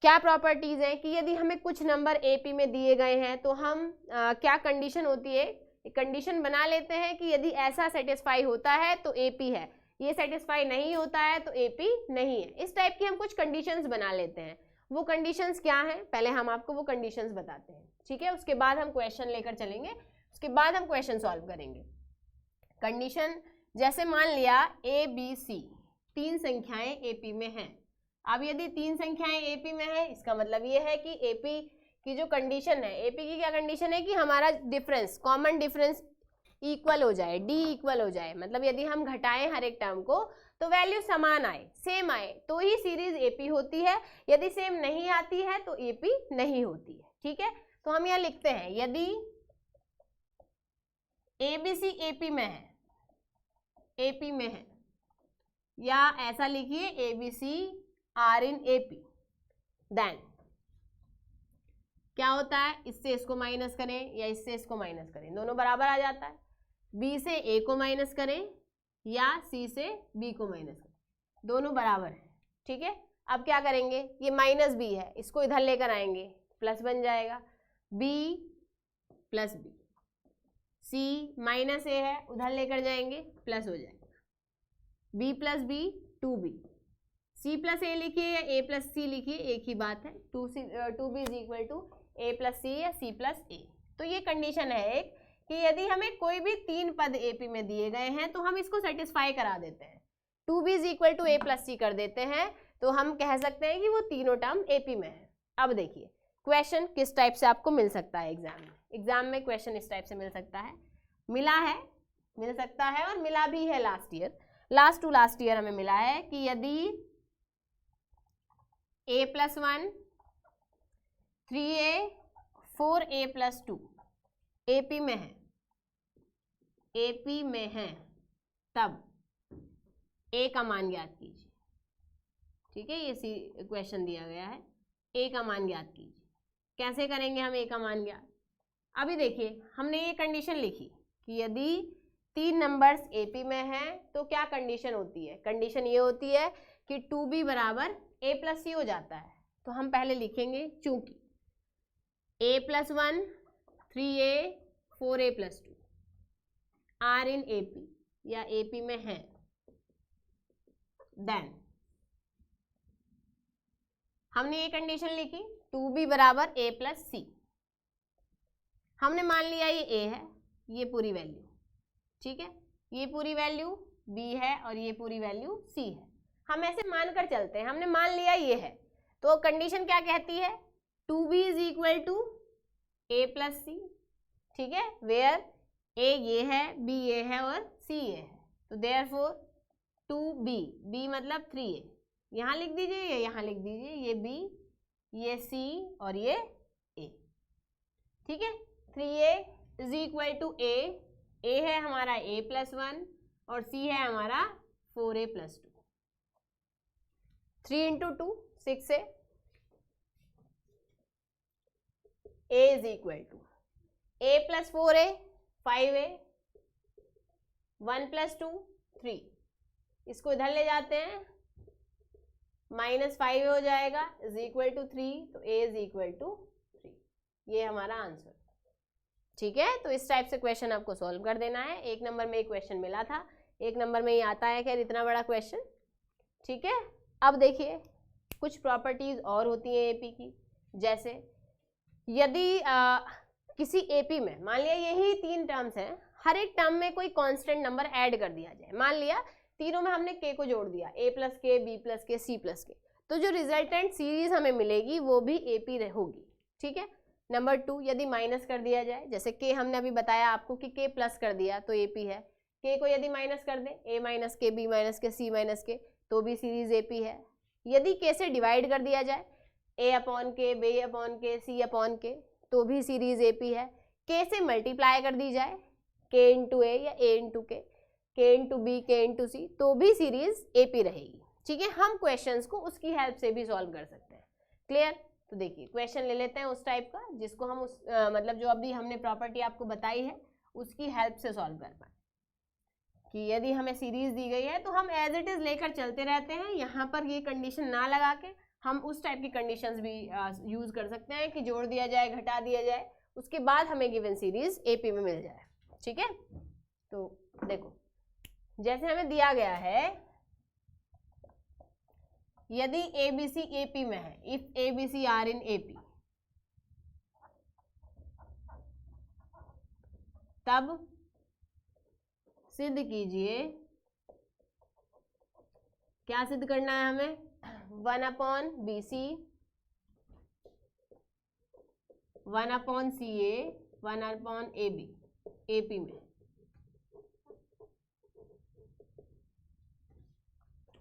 क्या प्रॉपर्टीज हैं कि यदि हमें कुछ नंबर एपी में दिए गए हैं तो हम क्या कंडीशन होती है, कंडीशन बना लेते हैं कि यदि ऐसा सेटिस्फाई होता है तो एपी है, ये सेटिस्फाई नहीं होता है तो एपी नहीं है। इस टाइप की हम कुछ कंडीशंस बना लेते हैं। वो कंडीशंस क्या हैं, पहले हम आपको वो कंडीशंस बताते हैं, ठीक है। उसके बाद हम क्वेश्चन लेकर चलेंगे, उसके बाद हम क्वेश्चन सॉल्व करेंगे। कंडीशन जैसे मान लिया ए बी सी 3 संख्याएं एपी में हैं। अब यदि 3 संख्याएं एपी में है, इसका मतलब ये है कि एपी की जो कंडीशन है, एपी की क्या कंडीशन है कि हमारा डिफरेंस, कॉमन डिफरेंस इक्वल हो जाए, डी इक्वल हो जाए। मतलब यदि हम घटाएं हर एक टर्म को तो वैल्यू समान आए, सेम आए, तो ही सीरीज एपी होती है। यदि सेम नहीं आती है तो एपी नहीं होती है, ठीक है। तो हम यहाँ लिखते हैं यदि एबीसी एपी में है, एपी में है, या ऐसा लिखिए ABC are in AP, then क्या होता है, इससे इसको माइनस करें या इससे इसको माइनस करें, दोनों बराबर आ जाता है। बी से ए को माइनस करें या सी से बी को माइनस करें, दोनों बराबर है, ठीक है। अब क्या करेंगे, ये माइनस बी है, इसको इधर लेकर आएंगे, प्लस बन जाएगा, B plus B, C minus A है, उधर लेकर जाएंगे, प्लस हो जाएगा, B plus B 2b, C plus A लिखिए या ए प्लस सी लिखिए, एक ही बात है, 2b is equal to A plus C या सी प्लस ए। तो ये कंडीशन है एक कि यदि हमें कोई भी 3 पद एपी में दिए गए हैं तो हम इसको सेटिस्फाई करा देते हैं, 2b is equal to A plus C कर देते हैं, तो हम कह सकते हैं कि वो तीनों टर्म एपी में है। अब देखिए क्वेश्चन किस टाइप से आपको मिल सकता है एग्जाम में। एग्जाम में क्वेश्चन इस टाइप से मिल सकता है, मिला है, मिल सकता है और मिला भी है last year, last to last year हमें मिला है कि यदि a plus 1 3a 4a plus 2 AP में है, एपी में है, तब a का मान ज्ञात कीजिए, ठीक है। ये क्वेश्चन दिया गया है, a का मान ज्ञात कीजिए। कैसे करेंगे हम a का मान ज्ञात, अभी देखिए हमने ये कंडीशन लिखी कि यदि 3 नंबर्स एपी में हैं तो क्या कंडीशन होती है, कंडीशन ये होती है कि 2b बराबर a प्लस सी हो जाता है। तो हम पहले लिखेंगे चूंकि a plus 1 3a 4a plus 2 are in AP या एपी में है, देन हमने ये कंडीशन लिखी 2b बराबर a प्लस सी। हमने मान लिया ये a है, ये पूरी वैल्यू, ठीक है, ये पूरी वैल्यू b है और ये पूरी वैल्यू c है। हम ऐसे मानकर चलते हैं, हमने मान लिया ये है, तो कंडीशन क्या कहती है, 2b is equal to a plus C, ठीक है, वेयर a ये है, b ये है और c ये है। तो देयरफॉर 2b, b मतलब 3a, यहाँ लिख दीजिए या यहाँ लिख दीजिए, ये b ये c और ये a, ठीक है। 3a is equal to a है हमारा a प्लस 1 और c है हमारा 4a प्लस 2, 3 इंटू 2 6 है, a is equal to a plus 4a 5a 1 plus 2 3, इसको इधर ले जाते हैं, -5 हो जाएगा इज इक्वल टू 3, तो a इज इक्वल टू 3, ये हमारा आंसर, ठीक है। तो इस टाइप से क्वेश्चन आपको सॉल्व कर देना है। 1 नंबर में एक क्वेश्चन मिला था, 1 नंबर में ही आता है खैर इतना बड़ा क्वेश्चन, ठीक है। अब देखिए कुछ प्रॉपर्टीज और होती हैं एपी की, जैसे यदि किसी एपी में मान लिया यही 3 टर्म्स हैं, हर एक टर्म में कोई कांस्टेंट नंबर ऐड कर दिया जाए, मान लिया तीनों में हमने k को जोड़ दिया, a प्लस के, b प्लस के, c प्लस के, तो जो रिजल्टेंट सीरीज हमें मिलेगी वो भी एपी होगी, ठीक है। नंबर 2, यदि माइनस कर दिया जाए, जैसे k हमने अभी बताया आपको कि k प्लस कर दिया तो एपी है, k को यदि माइनस कर दें, a माइनस के, b माइनस के, c माइनस के, तो भी सीरीज एपी है। यदि k से डिवाइड कर दिया जाए, a upon K, b upon K, c upon K, तो भी सीरीज एपी है। k से मल्टीप्लाई कर दी जाए, k इंटू a या a into K, k into b, k into C, तो भी सीरीज एपी रहेगी, ठीक है। हम क्वेश्चंस को उसकी हेल्प से भी सॉल्व कर सकते हैं, क्लियर। तो देखिए क्वेश्चन ले लेते हैं उस टाइप का जिसको हम उस मतलब जो अभी हमने प्रॉपर्टी आपको बताई है उसकी हेल्प से सॉल्व कर पाए, कि यदि हमें सीरीज दी गई है तो हम एज इट इज लेकर चलते रहते हैं, यहाँ पर ये कंडीशन ना लगा के हम उस टाइप की कंडीशंस भी यूज कर सकते हैं कि जोड़ दिया जाए, घटा दिया जाए, उसके बाद हमें गिवन सीरीज एपी में मिल जाए, ठीक है। तो देखो जैसे हमें दिया गया है यदि ABC AP में है, if ABC are in AP, तब सिद्ध कीजिए, क्या सिद्ध करना है हमें, 1/BC 1/CA 1/AB AP में।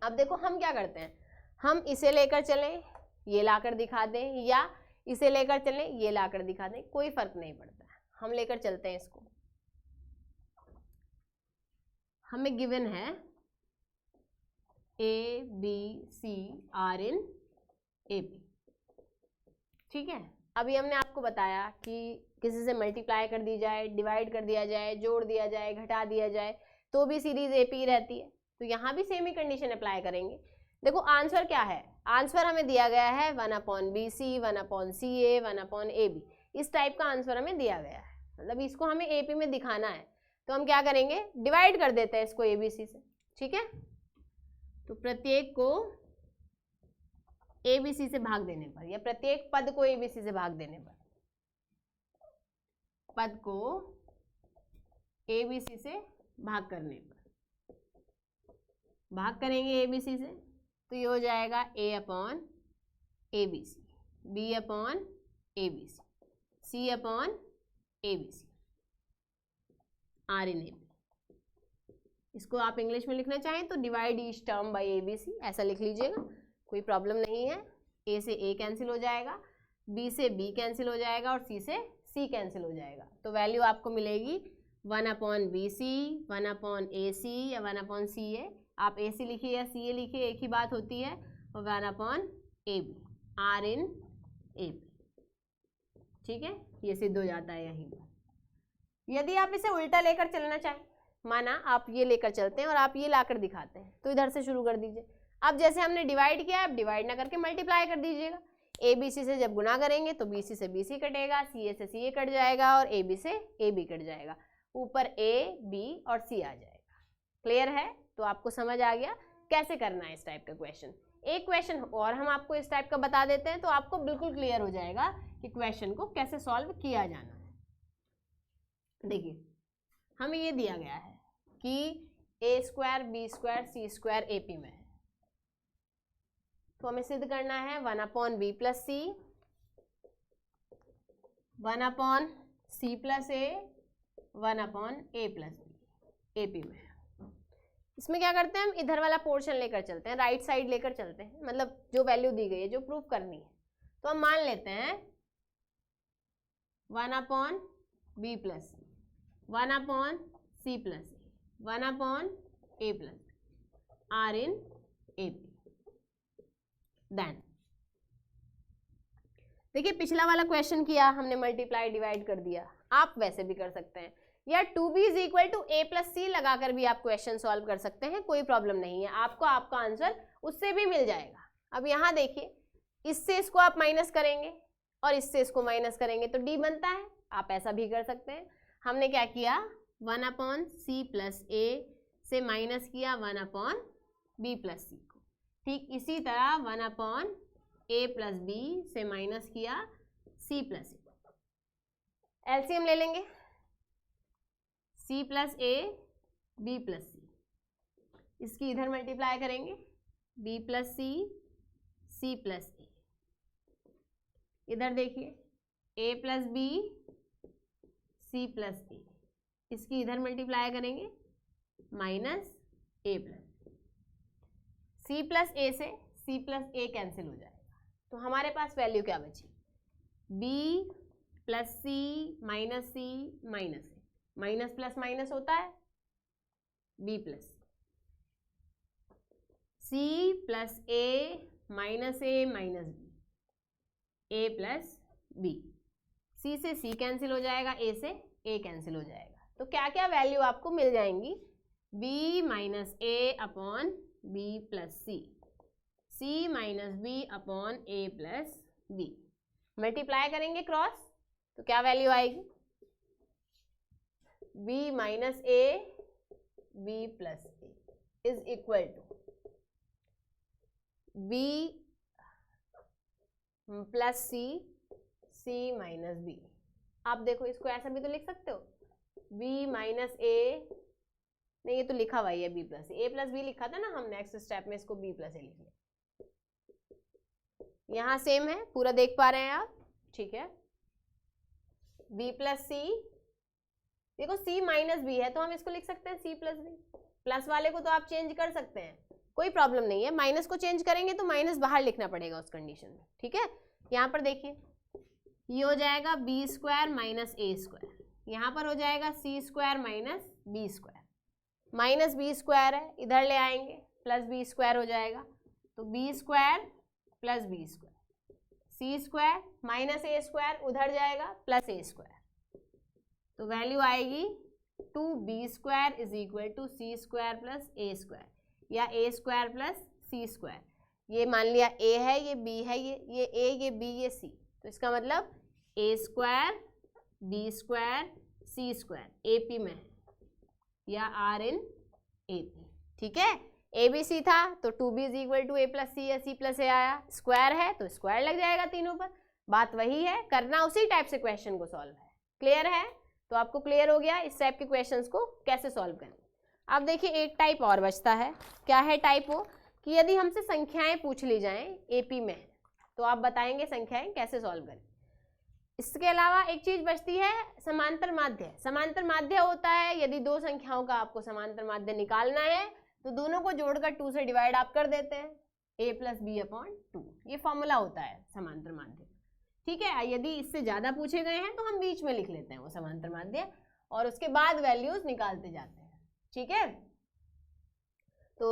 अब देखो हम क्या करते हैं, हम इसे लेकर चलें, ये लाकर दिखा दें, या इसे लेकर चलें, ये लाकर दिखा दें, कोई फर्क नहीं पड़ता है। हम लेकर चलते हैं इसको। हमें गिवन है ABC आर इन AP, ठीक है। अभी हमने आपको बताया कि किसी से मल्टीप्लाई कर दी जाए, डिवाइड कर दिया जाए, जोड़ दिया जाए, घटा दिया जाए, तो भी सीरीज AP रहती है। तो यहाँ भी सेम ही कंडीशन अप्लाई करेंगे। देखो आंसर क्या है, आंसर हमें दिया गया है 1/BC 1/CA 1/AB, इस टाइप का आंसर हमें दिया गया है, मतलब इसको हमें AP में दिखाना है। तो हम क्या करेंगे, डिवाइड कर देते हैं इसको ABC से, ठीक है। तो प्रत्येक को ABC से भाग देने पर, या प्रत्येक पद को ABC से भाग देने पर, पद को ABC से भाग करने पर, भाग करेंगे ABC से, तो ये हो जाएगा A/ABC, B/ABC, C/ABC, R in AB। इसको आप इंग्लिश में लिखना चाहें तो divide each term by ABC, ऐसा लिख लीजिएगा, कोई प्रॉब्लम नहीं है। A से A कैंसिल हो जाएगा, B से B कैंसिल हो जाएगा, और C से C कैंसिल हो जाएगा। तो वैल्यू आपको मिलेगी 1/BC 1/AC या 1/CA, आप AC लिखिए या CA लिखिए, एक ही बात होती है, और 1/AB R in AB, ठीक है। ये सिद्ध हो जाता है यहीं पर। यदि आप इसे उल्टा लेकर चलना चाहें, माना आप ये लेकर चलते हैं और आप ये लाकर दिखाते हैं, तो इधर से शुरू कर दीजिए। अब जैसे हमने डिवाइड किया, आप डिवाइड ना करके मल्टीप्लाई कर दीजिएगा। ABC से जब गुना करेंगे तो BC से BC कटेगा, CA से CA कट जाएगा, और AB से AB कट जाएगा, ऊपर A B और C आ जाएगा। क्लियर है? तो आपको समझ आ गया कैसे करना है इस टाइप का क्वेश्चन। एक क्वेश्चन और हम आपको इस टाइप का बता देते हैं, तो आपको बिल्कुल क्लियर हो जाएगा कि क्वेश्चन को कैसे सॉल्व किया जाना है। देखिए हमें ये दिया गया है कि A² B² C² AP में है, तो हमें सिद्ध करना है 1/B + C 1/C + A 1/A + B AP में है। इसमें क्या करते हैं, हम इधर वाला पोर्शन लेकर चलते हैं, राइट साइड लेकर चलते हैं, मतलब जो वैल्यू दी गई है, जो प्रूफ करनी है। तो हम मान लेते हैं 1/B + C 1/C + A 1/A + B R in AP। Then देखिए पिछला वाला क्वेश्चन किया हमने, मल्टीप्लाई डिवाइड कर दिया, आप वैसे भी कर सकते हैं, या 2B = A + C लगाकर भी आप क्वेश्चन सॉल्व कर सकते हैं, कोई प्रॉब्लम नहीं है, आपको आपका आंसर उससे भी मिल जाएगा। अब यहाँ देखिए, इससे इसको आप माइनस करेंगे और इससे इसको माइनस करेंगे तो D बनता है, आप ऐसा भी कर सकते हैं। हमने क्या किया, 1/C + A से माइनस किया 1/B + C को, ठीक इसी तरह 1/A + B से माइनस किया C + A। एलसीएम ले लेंगे, C + A B + C, इसकी इधर मल्टीप्लाई करेंगे, B + C C + A, इधर देखिए A + B C + A, इसकी इधर मल्टीप्लाई करेंगे -A + C + A से C + A कैंसिल हो जाएगा, तो हमारे पास वैल्यू क्या बची, B + C - C - A, minus plus minus होता है, B + C + A - A - B A + B, C से C कैंसिल हो जाएगा, A से A कैंसिल हो जाएगा, तो क्या क्या वैल्यू आपको मिल जाएंगी, B - A/B + C C - B/A + B, multiply करेंगे क्रॉस, तो क्या वैल्यू आएगी, B - A B plus A is equal to B plus C, C minus B. आप देखो इसको ऐसा भी तो लिख सकते हो, बी माइनस ए, नहीं ये तो लिखा हुआ ही है बी प्लस ए प्लस बी लिखा था ना हम, नेक्स्ट स्टेप में इसको बी प्लस ए लिख लिया। यहाँ सेम है, पूरा देख पा रहे हैं आप, ठीक है। बी प्लस सी, देखो सी माइनस बी है तो हम इसको लिख सकते हैं सी प्लस बी। प्लस वाले को तो आप चेंज कर सकते हैं, कोई प्रॉब्लम नहीं है। माइनस को चेंज करेंगे तो माइनस बाहर लिखना पड़ेगा उस कंडीशन में, ठीक है। यहाँ पर देखिए ये हो जाएगा B square minus A square, यहाँ पर हो जाएगा C square minus B square. Minus B square है, इधर ले आएंगे प्लस बी स्क्वायर हो जाएगा, तो B square plus B square, C square minus A square उधर जाएगा प्लस ए स्क्वायर, तो वैल्यू आएगी 2b square is equal to C square plus A square, या A square plus C square. ये मान लिया a है, ये b है, ये a, ये b, ये c, तो इसका मतलब a square b square c square A P में है, या r इन ए पी, ठीक है। ए बी सी था तो 2b is equal to A plus C या सी प्लस ए आया, स्क्वायर है तो स्क्वायर लग जाएगा तीनों पर। बात वही है, करना उसी टाइप से क्वेश्चन को सॉल्व है। क्लियर है? तो आपको क्लियर हो गया इस टाइप के क्वेश्चंस को कैसे सॉल्व करें। अब देखिए एक टाइप और बचता है, क्या है टाइप वो, कि यदि हमसे संख्याएं पूछ ली जाएं एपी में तो आप बताएंगे संख्याएं कैसे सॉल्व करें। इसके अलावा एक चीज बचती है समांतर माध्य। समांतर माध्य होता है यदि दो संख्याओं का आपको समांतर माध्य निकालना है तो दोनों को जोड़कर 2 से डिवाइड आप कर देते हैं, a प्लस बी अपॉन 2, ये फॉर्मूला होता है समांतर माध्य, ठीक है। यदि इससे ज्यादा पूछे गए हैं तो हम बीच में लिख लेते हैं वो समांतर माध्य और उसके बाद वैल्यूज निकालते जाते हैं, ठीक है। तो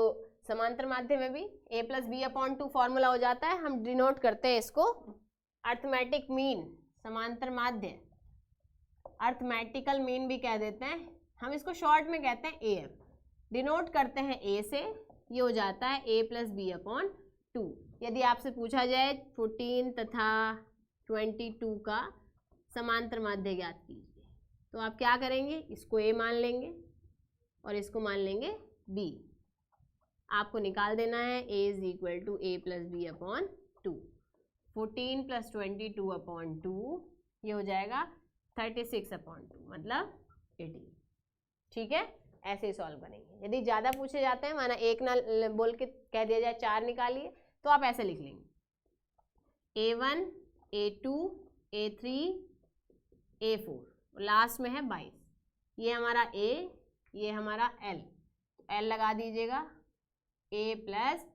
समांतर माध्य में भी a plus B upon 2 formula हो जाता है, हम डिनोट करते हैं इसको अर्थमेटिक मीन। समांतर माध्य अर्थमेटिकल मीन भी कह देते हैं, हम इसको शॉर्ट में कहते हैं AF, डिनोट करते हैं a से, ये हो जाता है a प्लस बी अपॉन 2। यदि आपसे पूछा जाए 14 तथा 22 का समांतर माध्य ज्ञात कीजिए तो आप क्या करेंगे, इसको a मान लेंगे और इसको मान लेंगे b। आपको निकाल देना है a is equal to a plus B upon 2। 14 plus 22 upon 2 ये हो जाएगा 36 अपॉन 2 मतलब 18, ठीक है। ऐसे ही सॉल्व करेंगे। यदि ज़्यादा पूछे जाते हैं, माना एक ना बोल के कह दिया जाए 4 निकालिए, तो आप ऐसे लिख लेंगे A1 A2 A3 A4, last में है 22, ये हमारा A, ये हमारा L, L लगा दीजिएगा A plus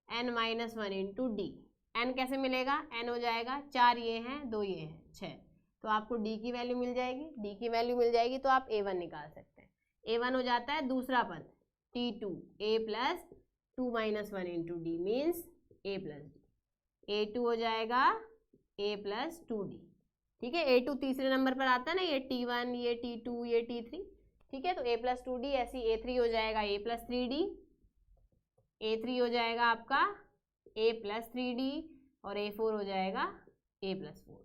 n minus 1 into D. n कैसे मिलेगा, n हो जाएगा 4 ये हैं 2 ये हैं 6, तो आपको d की वैल्यू मिल जाएगी, d की वैल्यू मिल जाएगी तो आप A1 निकाल सकते हैं। A1 हो जाता है दूसरा पद T2 A plus 2 minus 1 into D means A plus D. A2 हो जाएगा A प्लस 2D, ठीक है। A2 तीसरे नंबर पर आता है ना, ये T1 ये T2 ये T3, ठीक है। तो A प्लस 2D, ऐसी A3 हो जाएगा A प्लस 3D, A3 हो जाएगा आपका A प्लस 3D और A4 हो जाएगा A प्लस 4,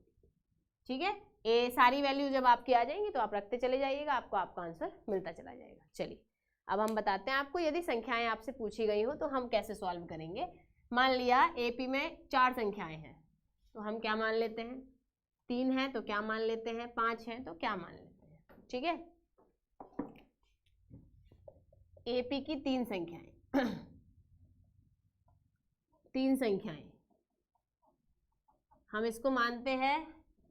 ठीक है। ए सारी वैल्यू जब आपकी आ जाएंगी तो आप रखते चले जाइएगा, आपको आपका आंसर मिलता चला जाएगा। चलिए अब हम बताते हैं आपको, यदि संख्याएं आपसे पूछी गई हो तो हम कैसे सॉल्व करेंगे। मान लिया एपी में 4 संख्याएं हैं तो हम क्या मान leते हैं, 3 है तो क्या मान लेते हैं, 5 है तो क्या मान लेते हैं, ठीक है। एपी की 3 संख्याएं 3 संख्याएं हम इसको मानते हैं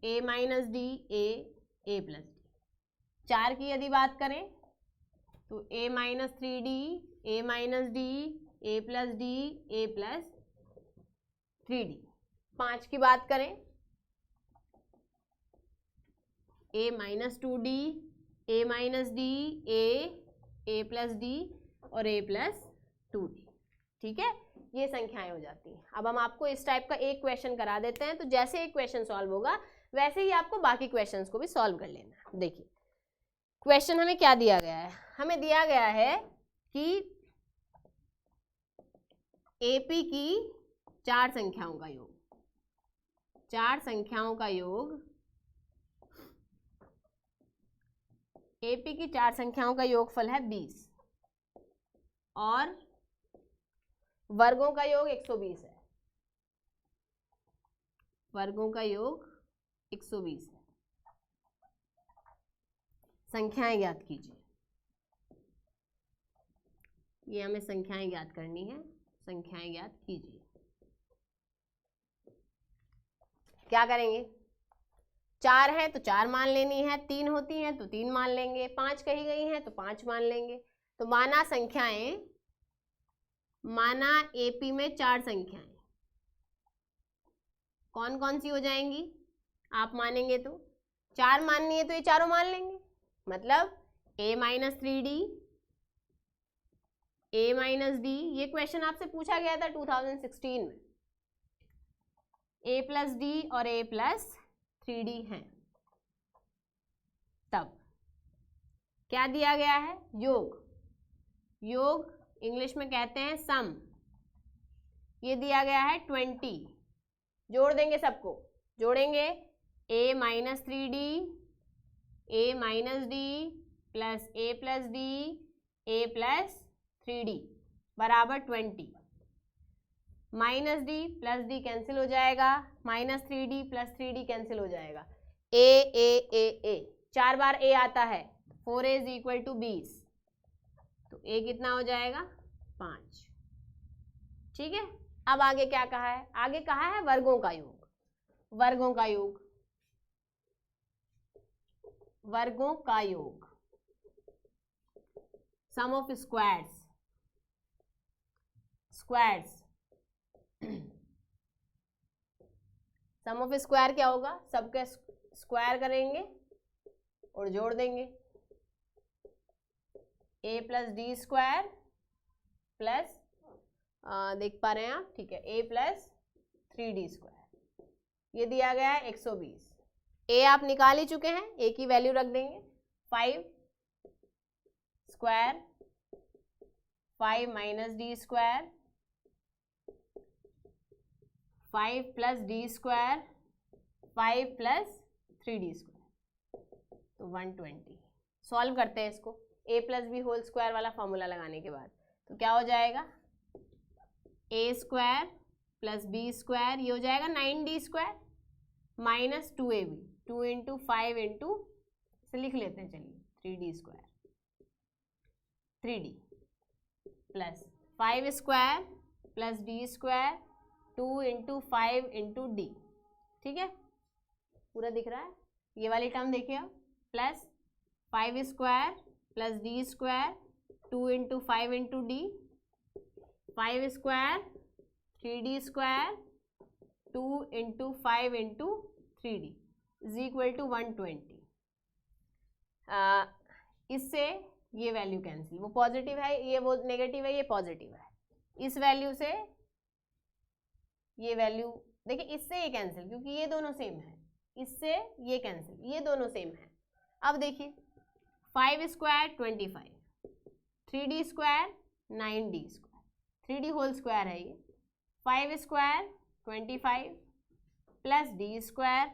a minus D a plus D. 4 की यदि बात करें तो a minus 3d a minus D a plus D a plus 3d। 5 की बात करें a minus 2d a minus D a plus D और a प्लस 2d, ठीक है। ये संख्याएं हो जाती हैं। अब हम आपको इस टाइप का एक क्वेश्चन करा देते हैं, तो जैसे एक क्वेश्चन सॉल्व होगा वैसे ही आपको बाकी क्वेश्चंस को भी सॉल्व कर लेना है। देखिए क्वेश्चन हमें क्या दिया गया है, हमें दिया गया है कि एपी की 4 संख्याओं का योग, 4 संख्याओं का योग, एपी की 4 संख्याओं का योगफल है 20। और वर्गों का योग 120 है, वर्गों का योग 120 है। संख्याएं ज्ञात कीजिए, ये हमें संख्याएं ज्ञात करनी है, संख्याएं ज्ञात कीजिए। क्या करेंगे, 4 है तो 4 मान लेनी है, 3 होती हैं तो 3 मान लेंगे, 5 कही गई हैं तो 5 मान लेंगे। तो माना संख्याएं, माना एपी में 4 संख्याएं कौन कौन सी हो जाएंगी, आप मानेंगे तो 4 माननी है तो ये चारों मान लेंगे, मतलब a minus 3d, a minus D. ये क्वेश्चन आपसे पूछा गया था 2016 में, a प्लस डी और a प्लस 3d है। तब क्या दिया गया है, योग, योग इंग्लिश में कहते हैं सम। ये दिया गया है 20, जोड़ देंगे सबको, जोड़ेंगे a minus 3d, a minus D plus a plus D, a plus 3d बराबर 20। Minus D plus D cancel हो जाएगा, minus 3d plus 3d cancel हो जाएगा, a 4 बार a आता है, 4a इज इक्वल टू 20, तो a कितना हो जाएगा 5। ठीक है, अब आगे क्या कहा है, आगे कहा है वर्गों का योग, वर्गों का योग, वर्गों का योग, sum of squares, squares. Sum of square क्या होगा, सबके स्क्वायर करेंगे और जोड़ देंगे, a plus D square plus देख पा रहे हैं आप, ठीक है, a प्लस 3d स्क्वायर, ये दिया गया है 120। a आप निकाल ही चुके हैं, a की वैल्यू रख देंगे 5 square, 5 minus D square, 5 plus D square, 5 plus 3d square, तो 120। सॉल्व करते हैं इसको, a plus B whole square वाला फॉर्मूला लगाने के बाद, तो क्या हो जाएगा, a square plus B square, ये हो जाएगा 9d square minus 2ab, 2 into 5 into, इसे लिख लेते हैं चलिए, 3d square, 3d plus 5 square plus D square, 2 into 5 into D. ठीक है, पूरा दिख रहा है, ये वाली टर्म देखिए आप, plus 5 square plus D square, 2 into 5 into D, 5 square 3d square, 2 into 5 into 3d is equal to 120। इससे ये वैल्यू कैंसिल, वो पॉजिटिव है, ये वो नेगेटिव है, ये पॉजिटिव है, इस वैल्यू से ये वैल्यू, देखिए इससे ये कैंसिल, क्योंकि ये दोनों सेम है, इससे ये कैंसिल, ये दोनों सेम है। अब देखिए 5 square 25, 3d square 9d square, 3d whole square है ये, 5 स्क्वायर 25 प्लस डी स्क्वायर,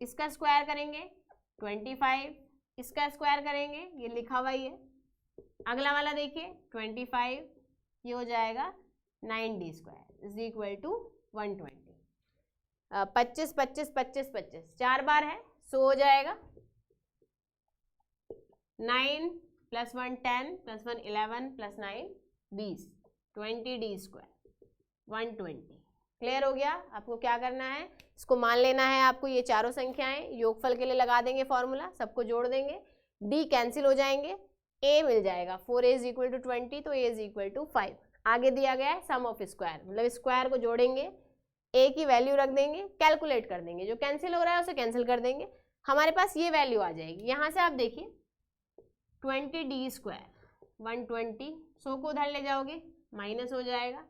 इसका स्क्वायर करेंगे 25, इसका स्क्वायर करेंगे, ये लिखा हुआ ही है। अगला वाला देखिए 25, ये हो जाएगा 9d square is equal to 120। 25 25 25 25 4 बार है, सो हो जाएगा 9 plus 1 10 plus 1 11 plus 9 20, 20d square 120। Clear हो गया, आपको क्या करना है, इसको मान लेना है आपको, ये चारों संख्याएं योगफल के लिए लगा देंगे फॉर्मूला, सबको जोड़ देंगे, d कैंसिल हो जाएंगे, a मिल जाएगा, 4a इज इक्वल टू 20, तो a इज इक्वल टू 5। आगे दिया गया है सम ऑफ स्क्वायर, मतलब स्क्वायर को जोड़ेंगे, a की वैल्यू रख देंगे, कैलकुलेट कर देंगे, जो कैंसिल हो रहा है उसे कैंसिल कर देंगे, हमारे पास ये वैल्यू आ जाएगी। यहाँ से आप देखिए 20d स्क्वायर 120, 100 को उधर ले जाओगे माइनस हो जाएगा,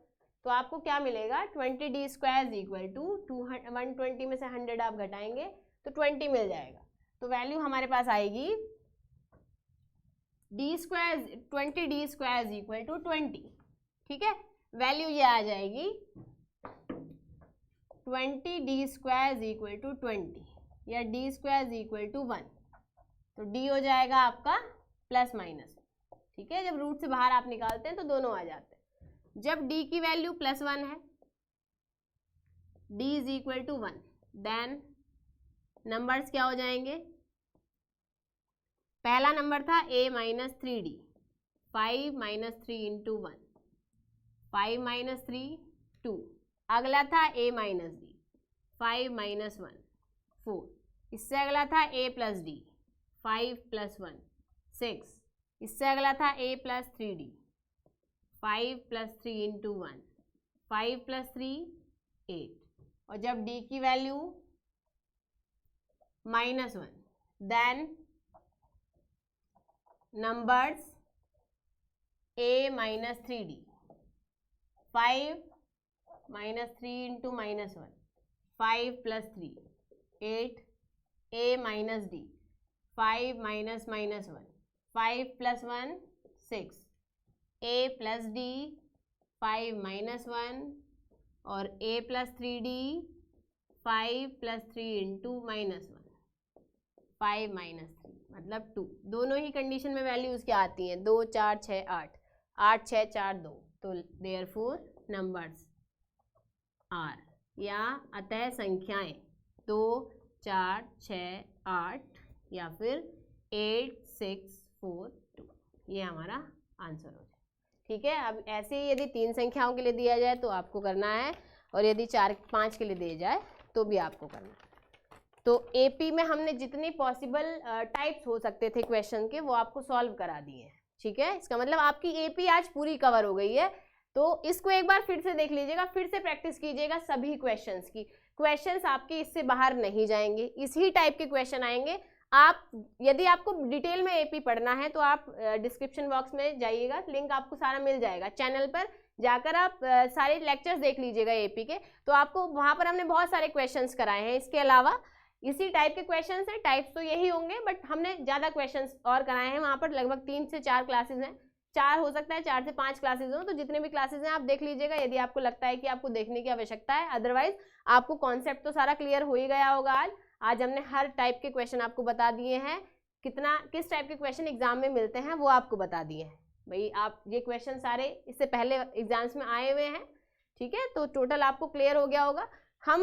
तो आपको क्या मिलेगा, 20d square is equal to 120 में से 100 आप घटाएंगे तो 20 मिल जाएगा, तो वैल्यू हमारे पास आएगी d square 20d square is equal to 20। ठीक है, वैल्यू ये आ जाएगी 20d square is equal to 20 या d square is equal to 1, तो d हो जाएगा आपका प्लस माइनस। ठीक है, जब रूट से बाहर आप निकालते हैं तो दोनों आ जाते हैं। जब d की वैल्यू +1 है, d is equal to 1, then numbers क्या हो जाएंगे? पहला नंबर था a minus 3d, 5 minus 3 into 1, 5 minus 3 2। अगला था a माइनस d, 5 माइनस 1 4। इससे अगला था a प्लस d, 5 प्लस 1 6। इससे अगला था a plus 3d, 5 plus 3 into 1, 5 plus 3 8। और जब d की value -1, then numbers a minus 3d, 5 minus 3 into -1, 5 plus 3 8, a minus d, 5 minus -1, 5 plus 1 6, a plus d, 5 minus 1, और a plus 3d, 5 plus 3 into -1, 5 minus 3 मतलब 2। दोनों ही कंडीशन में वैल्यूज क्या आती हैं? 2 4 6 8, 8 6 4 2। तो देयरफॉर नंबर्स आर, या अतः संख्याएं 2 4 6 8 या फिर 8 6 4 2, ये हमारा आंसर हो जाए। ठीक है, अब ऐसे ही यदि 3 संख्याओं के लिए दिया जाए तो आपको करना है, और यदि 4 5 के लिए दिया जाए तो भी आपको करना है। तो एपी में हमने जितने पॉसिबल टाइप्स हो सकते थे क्वेश्चन के, वो आपको सॉल्व करा दिए हैं। ठीक है, इसका मतलब आपकी एपी आज पूरी कवर हो गई है। तो इसको एक बार फिर से देख लीजिएगा, फिर से प्रैक्टिस कीजिएगा सभी क्वेश्चंस की। क्वेश्चंस आपके इससे बाहर नहीं जाएंगे, इसी टाइप के क्वेश्चन आएंगे। आप यदि आपको डिटेल में एपी पढ़ना है तो आप डिस्क्रिप्शन बॉक्स में जाइएगा, लिंक आपको सारा मिल जाएगा। चैनल पर जाकर आप सारे लेक्चर्स देख लीजिएगा एपी के, तो आपको वहाँ पर हमने बहुत सारे क्वेश्चंस कराए हैं। इसके अलावा इसी टाइप के क्वेश्चंस हैं, टाइप्स तो यही होंगे, बट हमने ज़्यादा क्वेश्चंस और कराए हैं। वहाँ पर लगभग 3 से 4 क्लासेज हैं, 4 हो सकता है, 4 से 5 क्लासेज हो। तो जितने भी क्लासेज हैं आप देख लीजिएगा, यदि आपको लगता है कि आपको देखने की आवश्यकता है। अदरवाइज आपको कॉन्सेप्ट तो सारा क्लियर हो ही गया होगा। आज हमने हर टाइप के क्वेश्चन आपको बता दिए हैं, किस टाइप के क्वेश्चन एग्जाम में मिलते हैं वो आपको बता दिए हैं। भाई आप ये क्वेश्चन सारे इससे पहले एग्जाम्स में आए हुए हैं। ठीक है, तो टोटल आपको क्लियर हो गया होगा। हम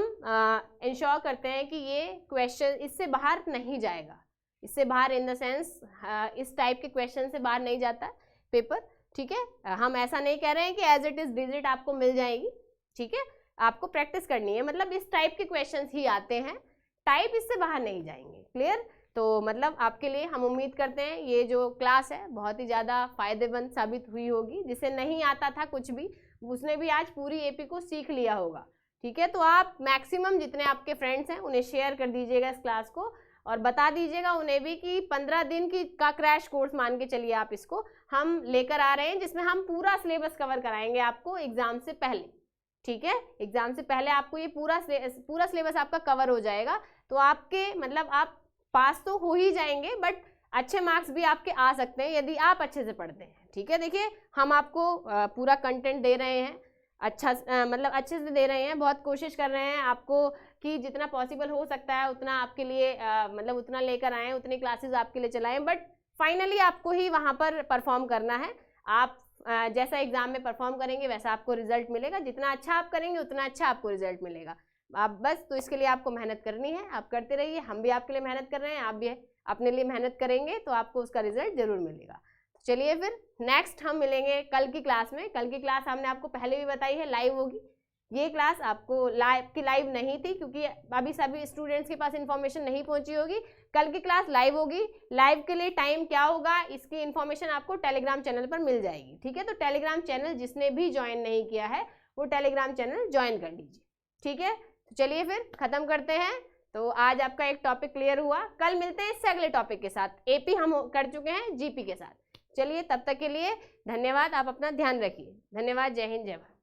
इंश्योर करते हैं कि ये क्वेश्चन इससे बाहर नहीं जाएगा, इससे बाहर इन द सेंस इस टाइप के क्वेश्चन से बाहर नहीं जाता पेपर। ठीक है, हम ऐसा नहीं कह रहे हैं कि एज इट इज डिजिट आपको मिल जाएगी। ठीक है, आपको प्रैक्टिस करनी है, मतलब इस टाइप के क्वेश्चंस ही आते हैं, टाइप इससे बाहर नहीं जाएंगे। क्लियर? तो मतलब आपके लिए हम उम्मीद करते हैं ये जो क्लास है बहुत ही ज़्यादा फायदेमंद साबित हुई होगी। जिसे नहीं आता था कुछ भी, उसने भी आज पूरी एपी को सीख लिया होगा। ठीक है, तो आप मैक्सिमम जितने आपके फ्रेंड्स हैं उन्हें शेयर कर दीजिएगा इस क्लास को, और बता दीजिएगा उन्हें भी कि 15 दिन का क्रैश कोर्स मान के चलिए आप इसको हम लेकर आ रहे हैं, जिसमें हम पूरा सिलेबस कवर कराएंगे आपको एग्जाम से पहले। ठीक है, एग्जाम से पहले आपको ये पूरा सिलेबस आपका कवर हो जाएगा। तो आपके मतलब आप पास तो हो ही जाएंगे, बट अच्छे मार्क्स भी आपके आ सकते हैं यदि आप अच्छे से पढ़ते हैं। ठीक है, देखिए हम आपको पूरा कंटेंट दे रहे हैं, अच्छा मतलब अच्छे से दे रहे हैं, बहुत कोशिश कर रहे हैं आपको कि जितना पॉसिबल हो सकता है उतना आपके लिए मतलब उतना लेकर आएँ, उतनी क्लासेस आपके लिए चलाएं, बट फाइनली आपको ही वहाँ पर परफॉर्म करना है। आप जैसा एग्जाम में परफॉर्म करेंगे वैसा आपको रिजल्ट मिलेगा, जितना अच्छा आप करेंगे उतना अच्छा आपको रिजल्ट मिलेगा। आप बस तो इसके लिए आपको मेहनत करनी है, आप करते रहिए, हम भी आपके लिए मेहनत कर रहे हैं, आप भी अपने लिए मेहनत करेंगे तो आपको उसका रिजल्ट जरूर मिलेगा। चलिए फिर नेक्स्ट हम मिलेंगे कल की क्लास में। कल की क्लास हमने आपको पहले भी बताई है, लाइव होगी। ये क्लास आपको लाइव नहीं थी क्योंकि अभी सभी स्टूडेंट्स के पास इन्फॉर्मेशन नहीं पहुंची होगी। कल की क्लास लाइव होगी। लाइव के लिए टाइम क्या होगा इसकी इन्फॉर्मेशन आपको टेलीग्राम चैनल पर मिल जाएगी। ठीक है, तो टेलीग्राम चैनल जिसने भी ज्वाइन नहीं किया है वो टेलीग्राम चैनल ज्वाइन कर लीजिए। ठीक है, तो चलिए फिर खत्म करते हैं। तो आज आपका एक टॉपिक क्लियर हुआ, कल मिलते हैं इससे अगले टॉपिक के साथ। एपी हम कर चुके हैं, जीपी के साथ। चलिए तब तक के लिए धन्यवाद, आप अपना ध्यान रखिए। धन्यवाद, जय हिंद, जय भारत।